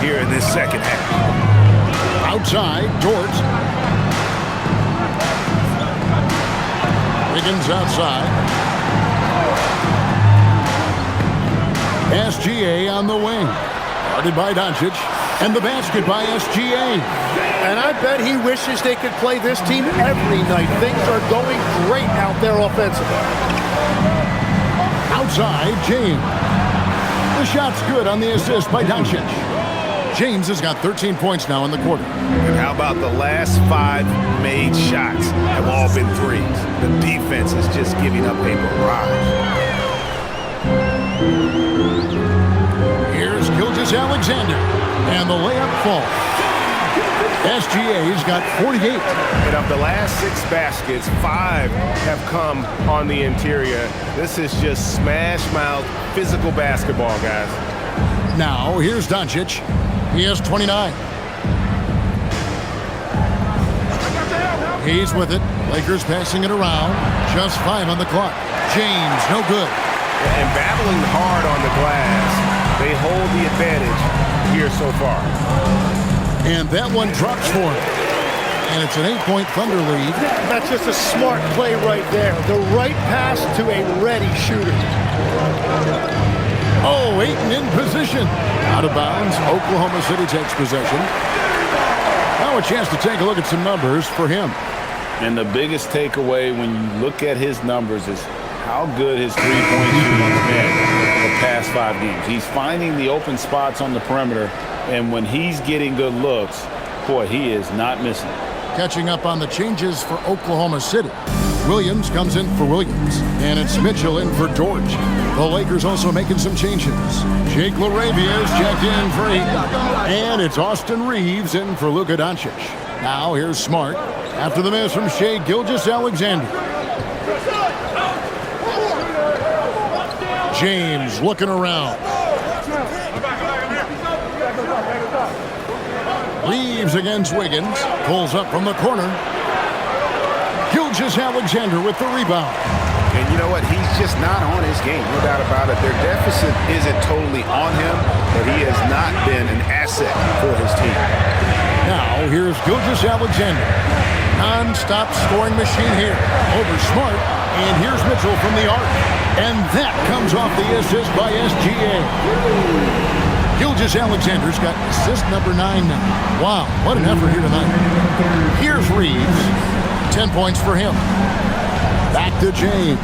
here in this second half. Outside, Dort. Wiggins outside. SGA on the wing. Guarded by Doncic. And the basket by SGA. And I bet he wishes they could play this team every night. Things are going great out there offensively. Outside, James. The shot's good on the assist by Doncic. James has got 13 points now in the quarter. And how about the last 5 made shots have all been threes? The defense is just giving up a barrage. Here's Gilgeous-Alexander. And the layup falls. SGA's got 48. And of the last 6 baskets, 5 have come on the interior. This is just smash-mouth physical basketball, guys. Now, here's Doncic. He has 29. He's with it. Lakers passing it around. Just 5 on the clock. James, no good. And battling hard on the glass, they hold the advantage here so far. And that one drops for him. And it's an 8-point Thunder lead. That's just a smart play right there. The right pass to a ready shooter. Oh, Ayton in position. Out of bounds. Oklahoma City takes possession. Now a chance to take a look at some numbers for him. And the biggest takeaway when you look at his numbers is how good his three-point shooting's been the past 5 games. He's finding the open spots on the perimeter, and when he's getting good looks, boy, he is not missing. Catching up on the changes for Oklahoma City. Williams comes in for Williams, and it's Mitchell in for Dort. The Lakers also making some changes. Jake LaRavia is checked in for 8, and it's Austin Reeves in for Luka Doncic. Now here's Smart after the miss from Shai Gilgeous-Alexander. James looking around. Reeves against Wiggins. Pulls up from the corner. Gilgeous-Alexander with the rebound. And you know what? He's just not on his game. No doubt about it. Their deficit isn't totally on him, but he has not been an asset for his team. Now, here's Gilgeous-Alexander. Non-stop scoring machine here. Over Smart. And here's Mitchell from the arc. And that comes off the assist by SGA. Gilgeous-Alexander's got assist number 9 now. Wow, what an effort here tonight. Here's Reeves. 10 points for him. Back to James.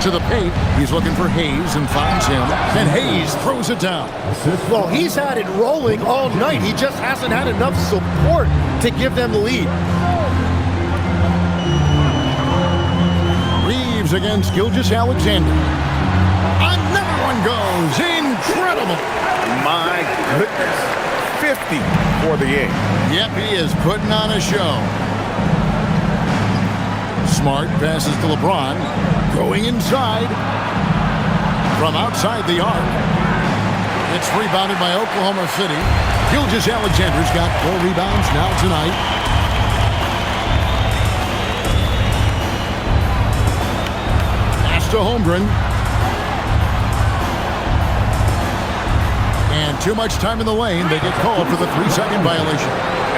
To the paint. He's looking for Hayes and finds him. And Hayes throws it down. Well, he's had it rolling all night. He just hasn't had enough support to give them the lead. Reeves against Gilgeous-Alexander. Another one goes. Incredible. My goodness. 50 for the game. Yep, he is putting on a show. Smart passes to LeBron. Going inside. From outside the arc. It's rebounded by Oklahoma City. Gilgeous-Alexander's got 4 rebounds now tonight. Pass to Holmgren. too much time in the lane. They get called for the 3-second violation.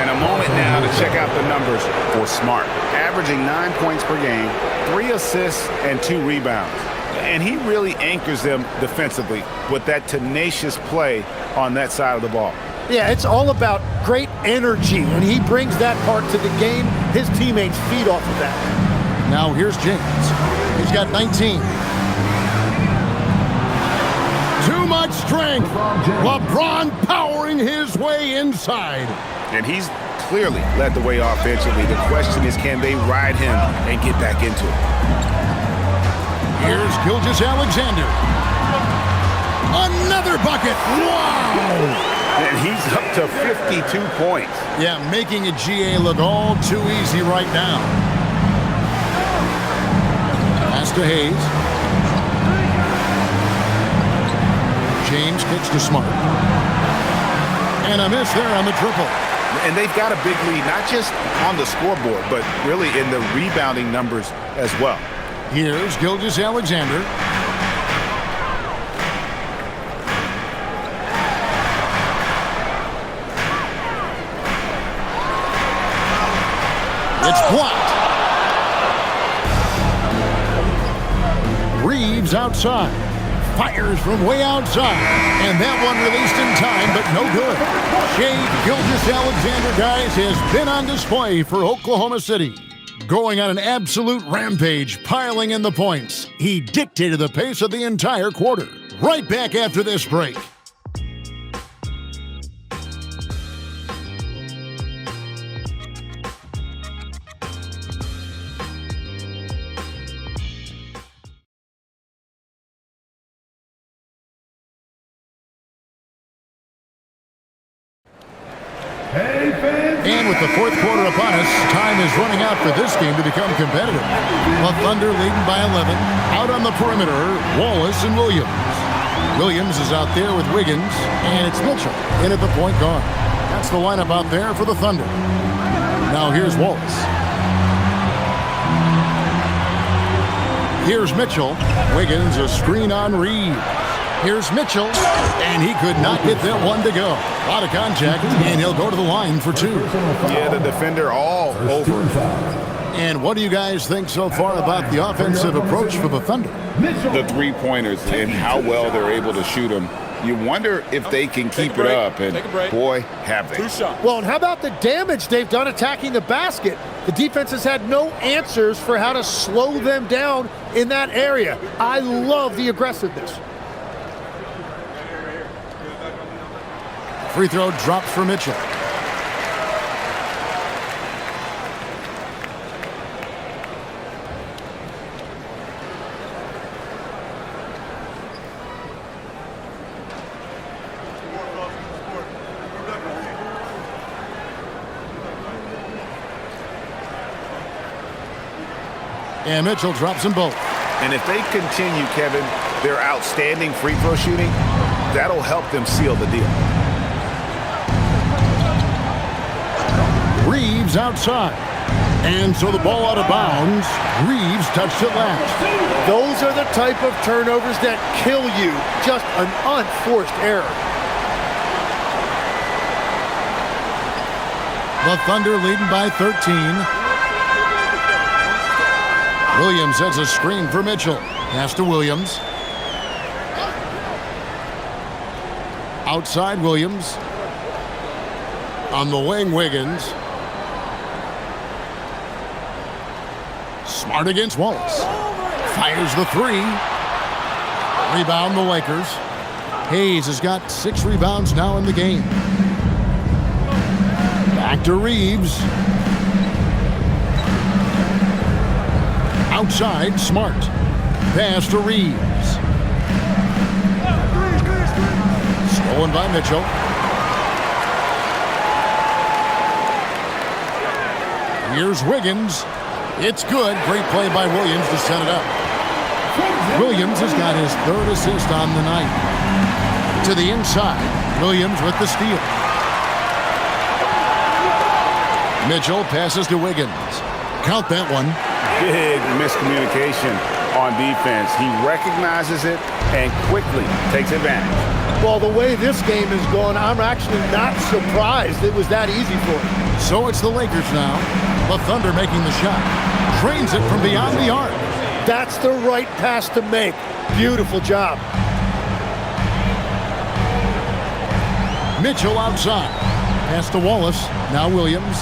And a moment now to check out the numbers for Smart. Averaging 9 points per game, 3 assists, and 2 rebounds. And he really anchors them defensively with that tenacious play on that side of the ball. Yeah, it's all about great energy, and he brings that part to the game. His teammates feed off of that. Now here's James. He's got 19. Too much strength. LeBron powering his way inside. And he's clearly led the way offensively. The question is, can they ride him and get back into it? Here's Gilgeous-Alexander. Another bucket. Wow! And he's up to 52 points. Yeah, making a GA look all too easy right now. Pass to Hayes. James kicks to Smart. And a miss there on the triple. And they've got a big lead, not just on the scoreboard, but really in the rebounding numbers as well. Here's Gilgeous-Alexander. It's blocked. Reeves outside. Fires from way outside. And that one released in time, but no good. Shai Gilgeous-Alexander, guys, has been on display for Oklahoma City. Going on an absolute rampage, piling in the points. He dictated the pace of the entire quarter. Right back after this break. And with the fourth quarter upon us, time is running out for this game to become competitive. The Thunder leading by 11. Out on the perimeter, Wallace and Williams. Williams is out there with Wiggins, and it's Mitchell in at the point guard. That's the lineup out there for the Thunder. Now here's Wallace. Here's Mitchell. Wiggins, a screen on Reed. Here's Mitchell, and he could not get that one to go. A lot of contact, and he'll go to the line for 2. Yeah, the defender all over. And what do you guys think so far about the offensive approach for the Thunder? The three-pointers and how well they're able to shoot them. You wonder if they can keep it up, and boy, have they. Well, and how about the damage they've done attacking the basket? The defense has had no answers for how to slow them down in that area. I love the aggressiveness. Free throw drops for Mitchell. And Mitchell drops them both. And if they continue, Kevin, their outstanding free throw shooting, that'll help them seal the deal. Reeves outside. And so the ball out of bounds. Reeves touched it last. Those are the type of turnovers that kill you. Just an unforced error. The Thunder leading by 13. Williams sets a screen for Mitchell. Pass to Williams. Outside Williams. On the wing, Wiggins. Smart against Wallace. Fires the 3. Rebound the Lakers. Hayes has got 6 rebounds now in the game. Back to Reeves. Outside, Smart. Pass to Reeves. Stolen by Mitchell. Here's Wiggins. It's good. Great play by Williams to set it up. Williams has got his 3rd assist on the night. To the inside. Williams with the steal. Mitchell passes to Wiggins. Count that one. Big miscommunication on defense. He recognizes it and quickly takes advantage. Well, the way this game is going, I'm actually not surprised it was that easy for him. So it's the Lakers now. The Thunder making the shot. Drains it from beyond the arc. That's the right pass to make. Beautiful job. Mitchell outside. Pass to Wallace. Now Williams.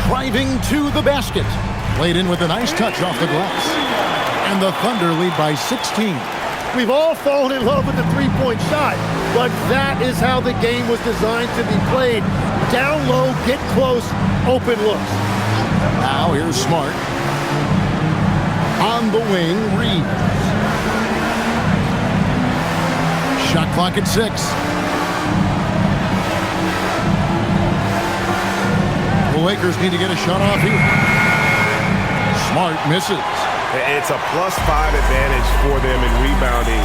Driving to the basket. Played in with a nice touch off the glass. And the Thunder lead by 16. We've all fallen in love with the three-point shot, but that is how the game was designed to be played. Down low, get close, open looks. Now here's Smart. On the wing, Reeves. Shot clock at 6. The Lakers need to get a shot off here. Smart misses. It's a +5 advantage for them in rebounding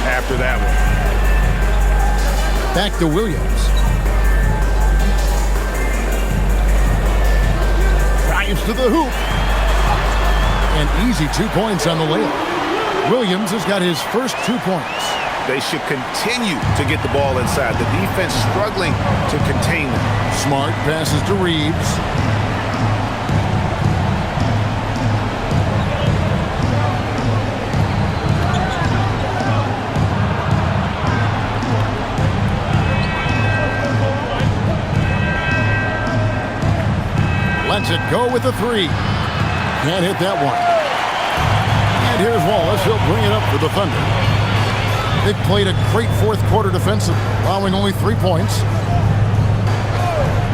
after that one. Back to Williams. Drives to the hoop. An easy 2 points on the layup. Williams has got his first 2 points. They should continue to get the ball inside. The defense struggling to contain them. Smart passes to Reeves. Lets it go with the 3. Can't hit that one. And here's Wallace. He'll bring it up for the Thunder. They've played a great fourth quarter defensive, allowing only 3 points.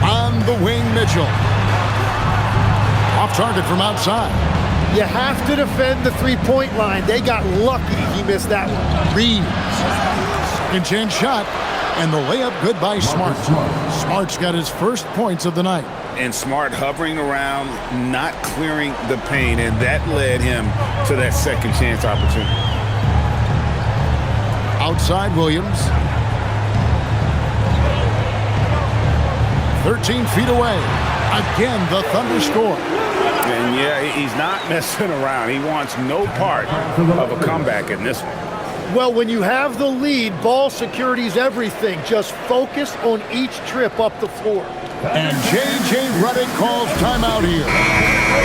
On the wing, Mitchell. Off target from outside. You have to defend the three-point line. They got lucky he missed that one. Reeves. Second chance shot. And the layup good by Smart. Smart's got his first points of the night. And Smart hovering around, not clearing the paint, and that led him to that second chance opportunity. Outside Williams. 13 feet away. Again, the Thunder score. And yeah, he's not messing around. He wants no part of a comeback in this one. Well, when you have the lead, ball security is everything. Just focus on each trip up the floor. And J.J. Redick calls timeout here.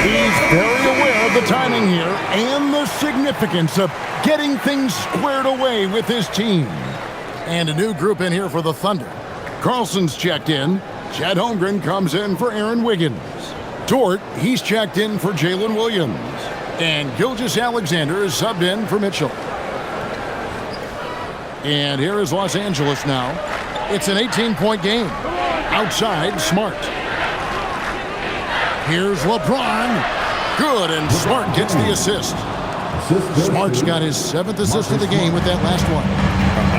He's very aware of the timing here and the significance of getting things squared away with his team. And a new group in here for the Thunder. Carlson's checked in. Chet Holmgren comes in for Aaron Wiggins. Dort, he's checked in for Jalen Williams. And Gilgeous-Alexander is subbed in for Mitchell. And here is Los Angeles now. It's an 18-point game. Outside, Smart. Here's LeBron. Good, and Smart gets the assist. Smart's got his 7th assist of the game with that last one.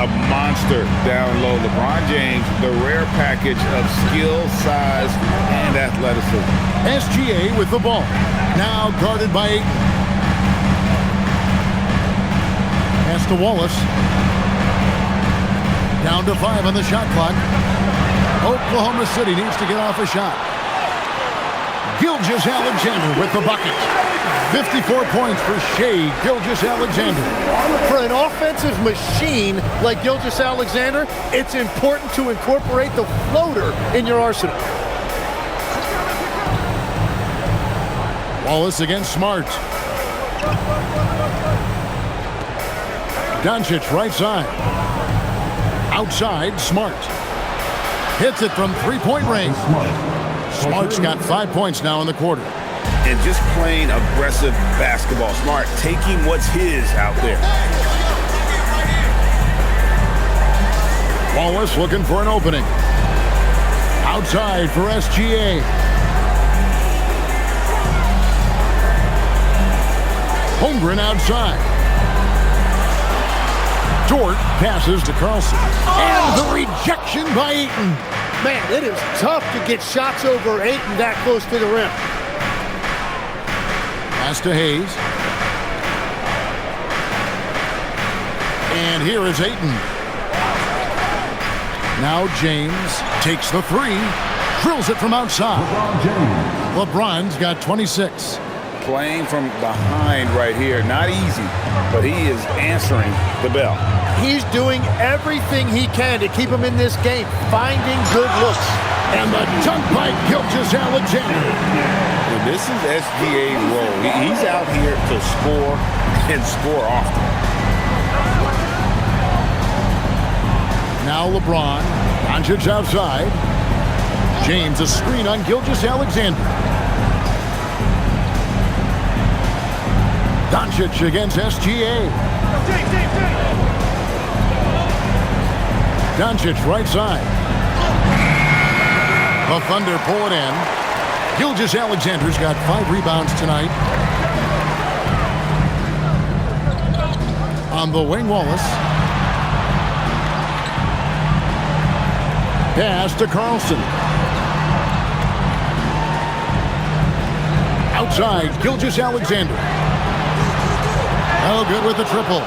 A monster down low. LeBron James, the rare package of skill, size, and athleticism. SGA with the ball. Now guarded by Ayton. Pass to Wallace. Down to 5 on the shot clock. Oklahoma City needs to get off a shot. Gilgeous-Alexander with the bucket. 54 points for Shai Gilgeous-Alexander. For an offensive machine like Gilgeous-Alexander, it's important to incorporate the floater in your arsenal. Wallace against Smart. Doncic right side. Outside, Smart. Hits it from three-point range. Smart's got 5 points now in the quarter. And just playing aggressive basketball. Smart taking what's his out there. Wallace looking for an opening. Outside for SGA. Holmgren outside. Dort passes to Carlson. And the rejection by Ayton. Man, it is tough to get shots over Ayton that close to the rim. Pass to Hayes. And here is Ayton. Now James takes the 3. Drills it from outside. LeBron's got 26. playing from behind right here. Not easy, but he is answering the bell. He's doing everything he can to keep him in this game, finding good looks. And the dunk by Gilgeous-Alexander. This is SGA's role. He's out here to score and score often. Now LeBron. Doncic outside. James, a screen on Gilgeous-Alexander. Doncic against SGA. Doncic right side. The Thunder pull it in. Gilgeous-Alexander's got 5 rebounds tonight. On the wing, Wallace. Pass to Carlson. Outside, Gilgeous-Alexander. Oh, good with the triple.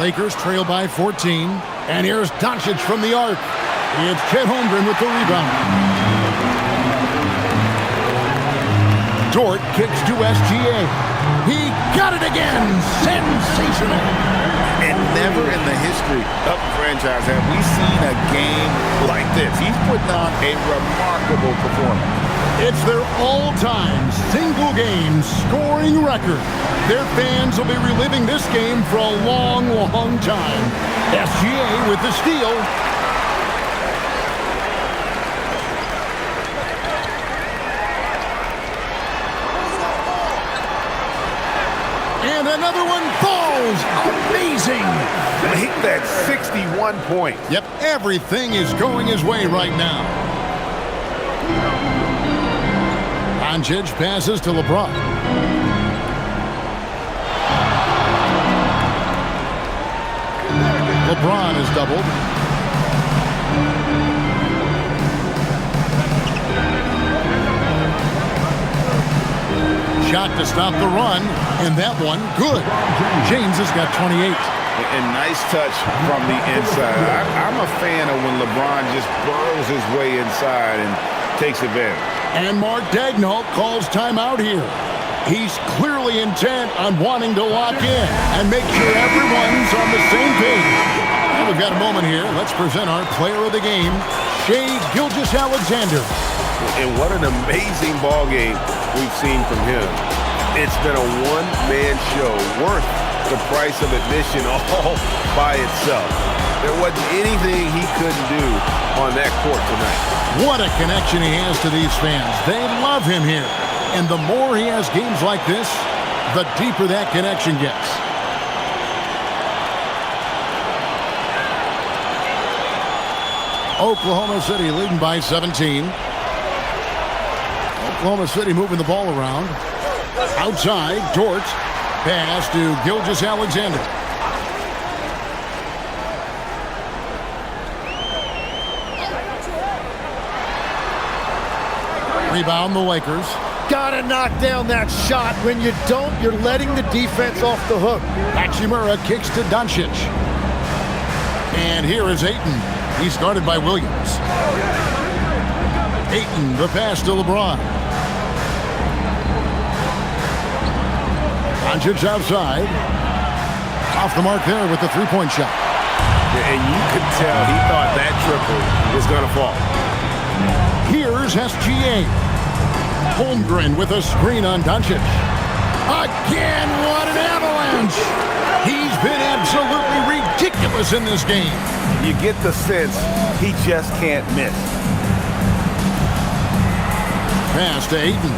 Lakers trail by 14. And here's Doncic from the arc. It's Chet Holmgren with the rebound. Dort kicks to SGA. He got it again. Sensational. And never in the history of the franchise have we seen a game like this. He's putting on a remarkable performance. It's their all-time single-game scoring record. Their fans will be reliving this game for a long, long time. SGA with the steal. And another one falls. Amazing. Make that 61 points. Yep, everything is going his way right now. Doncic passes to LeBron. LeBron is doubled. Shot to stop the run, and that one, good. James has got 28. And nice touch from the inside. I'm a fan of when LeBron just burrows his way inside and takes advantage. And Mark Daigneault calls timeout here. He's clearly intent on wanting to lock in and make sure everyone's on the same page. Now we've got a moment here. Let's present our player of the game, Shai Gilgeous-Alexander. And what an amazing ball game we've seen from him. It's been a one-man show worth the price of admission all by itself. There wasn't anything he couldn't do on that court tonight. What a connection he has to these fans. They love him here. And the more he has games like this, the deeper that connection gets. Oklahoma City leading by 17. Oklahoma City moving the ball around. Outside, Dort. Pass to Gilgeous-Alexander. Rebound the Lakers. Gotta knock down that shot. When you don't, you're letting the defense off the hook. Hachimura kicks to Doncic. And here is Ayton. He's guarded by Williams. Ayton, the pass to LeBron. Doncic outside. Off the mark there with the three-point shot. And you could tell he thought that triple was going to fall. Here's SGA. Holmgren with a screen on Doncic. Again, what an avalanche! He's been absolutely ridiculous in this game. You get the sense he just can't miss. Pass to Ayton.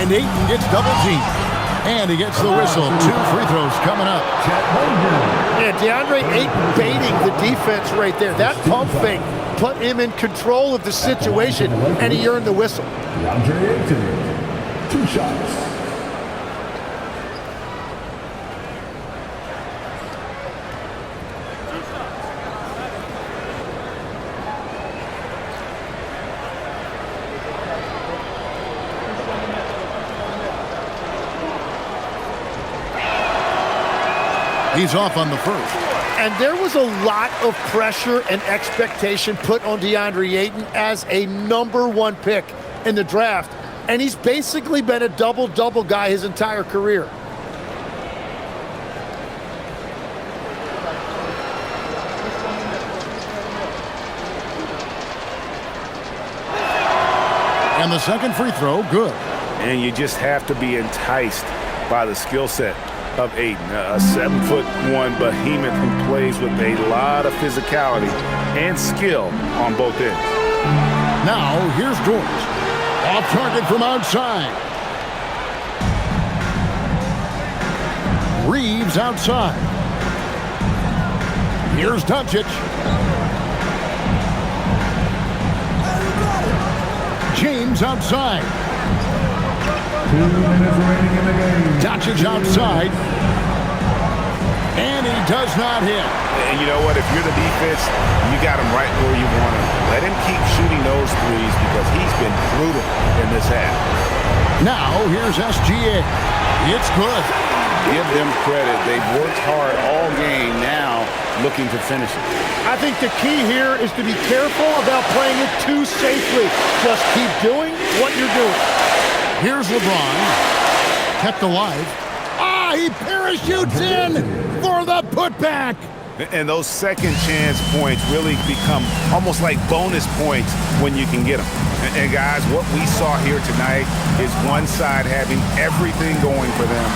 And Ayton gets double teamed. And he gets the whistle. 2 free throws coming up. Yeah, DeAndre Ayton baiting the defense right there. That pump fake put him in control of the situation, and he earned the whistle. DeAndre Ayton, 2 shots. He's off on the first. And there was a lot of pressure and expectation put on DeAndre Ayton as a #1 pick in the draft. And he's basically been a double-double guy his entire career. And the second free throw, good. And you just have to be enticed by the skill set of Ayton, a 7'1" behemoth who plays with a lot of physicality and skill on both ends. Now, here's George. Off target from outside. Reeves outside. Here's Doncic. James outside. 2 minutes remaining in the game. Doncic outside. And he does not hit. And you know what? If you're the defense, you got him right where you want him. Let him keep shooting those threes because he's been brutal in this half. Now, here's SGA. It's good. Give them credit. They've worked hard all game, now looking to finish it. I think the key here is to be careful about playing it too safely. Just keep doing what you're doing. Here's LeBron. Kept alive. He parachutes in for the putback. And those second chance points really become almost like bonus points when you can get them. And guys, what we saw here tonight is one side having everything going for them.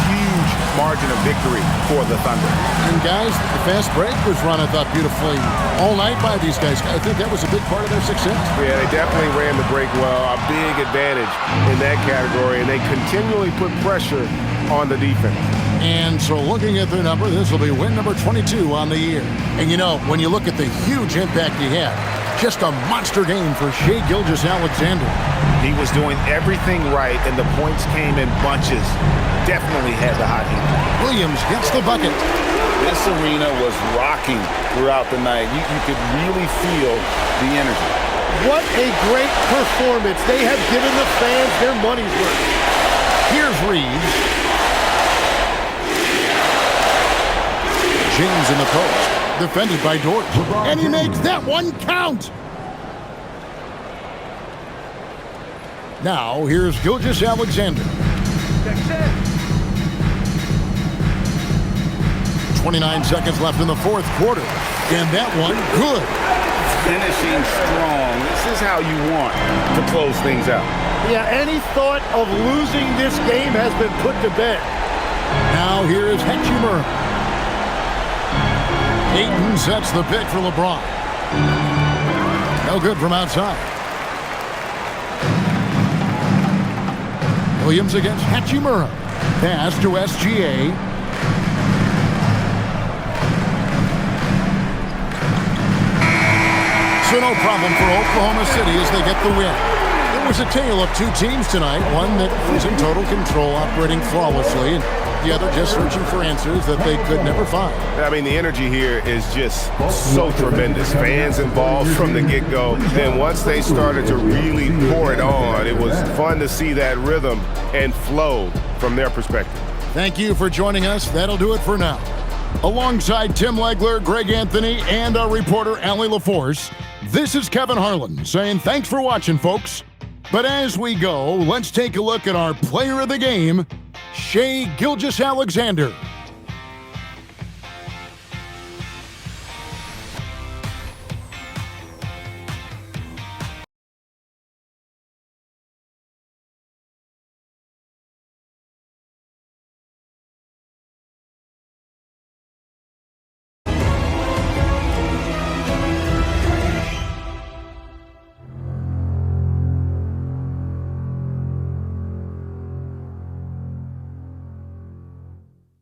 Huge margin of victory for the Thunder. And guys, the fast break was run, I thought, beautifully all night by these guys. I think that was a big part of their success. Yeah, they definitely ran the break well. A big advantage in that category, and they continually put pressure on the defense. And so looking at their number, this will be win number 22 on the year. And you know, when you look at the huge impact he had, just a monster game for Shai Gilgeous-Alexander. He was doing everything right, and the points came in bunches. Definitely had the hot heat. Williams gets the bucket. This arena was rocking throughout the night. You could really feel the energy. What a great performance. They have given the fans their money's worth. Here's Reeves. James in the post. Defended by Dort. And he makes that one count. Now, here's Gilgeous-Alexander. 29 seconds left in the fourth quarter. And that one, good. Finishing strong. This is how you want to close things out. Yeah, any thought of losing this game has been put to bed. Now here is Hachimura. Ayton sets the pick for LeBron. No good from outside. Williams against Hachimura. Pass to SGA. So no problem for Oklahoma City as they get the win. It was a tale of two teams tonight. One that was in total control, operating flawlessly, and the other just searching for answers that they could never find. I mean, the energy here is just so tremendous. Fans involved from the get-go. Then once they started to really pour it on, it was fun to see that rhythm and flow from their perspective. Thank you for joining us. That'll do it for now. Alongside Tim Legler, Greg Anthony, and our reporter, Allie LaForce, this is Kevin Harlan saying thanks for watching, folks. But as we go, let's take a look at our player of the game, Shai Gilgeous-Alexander.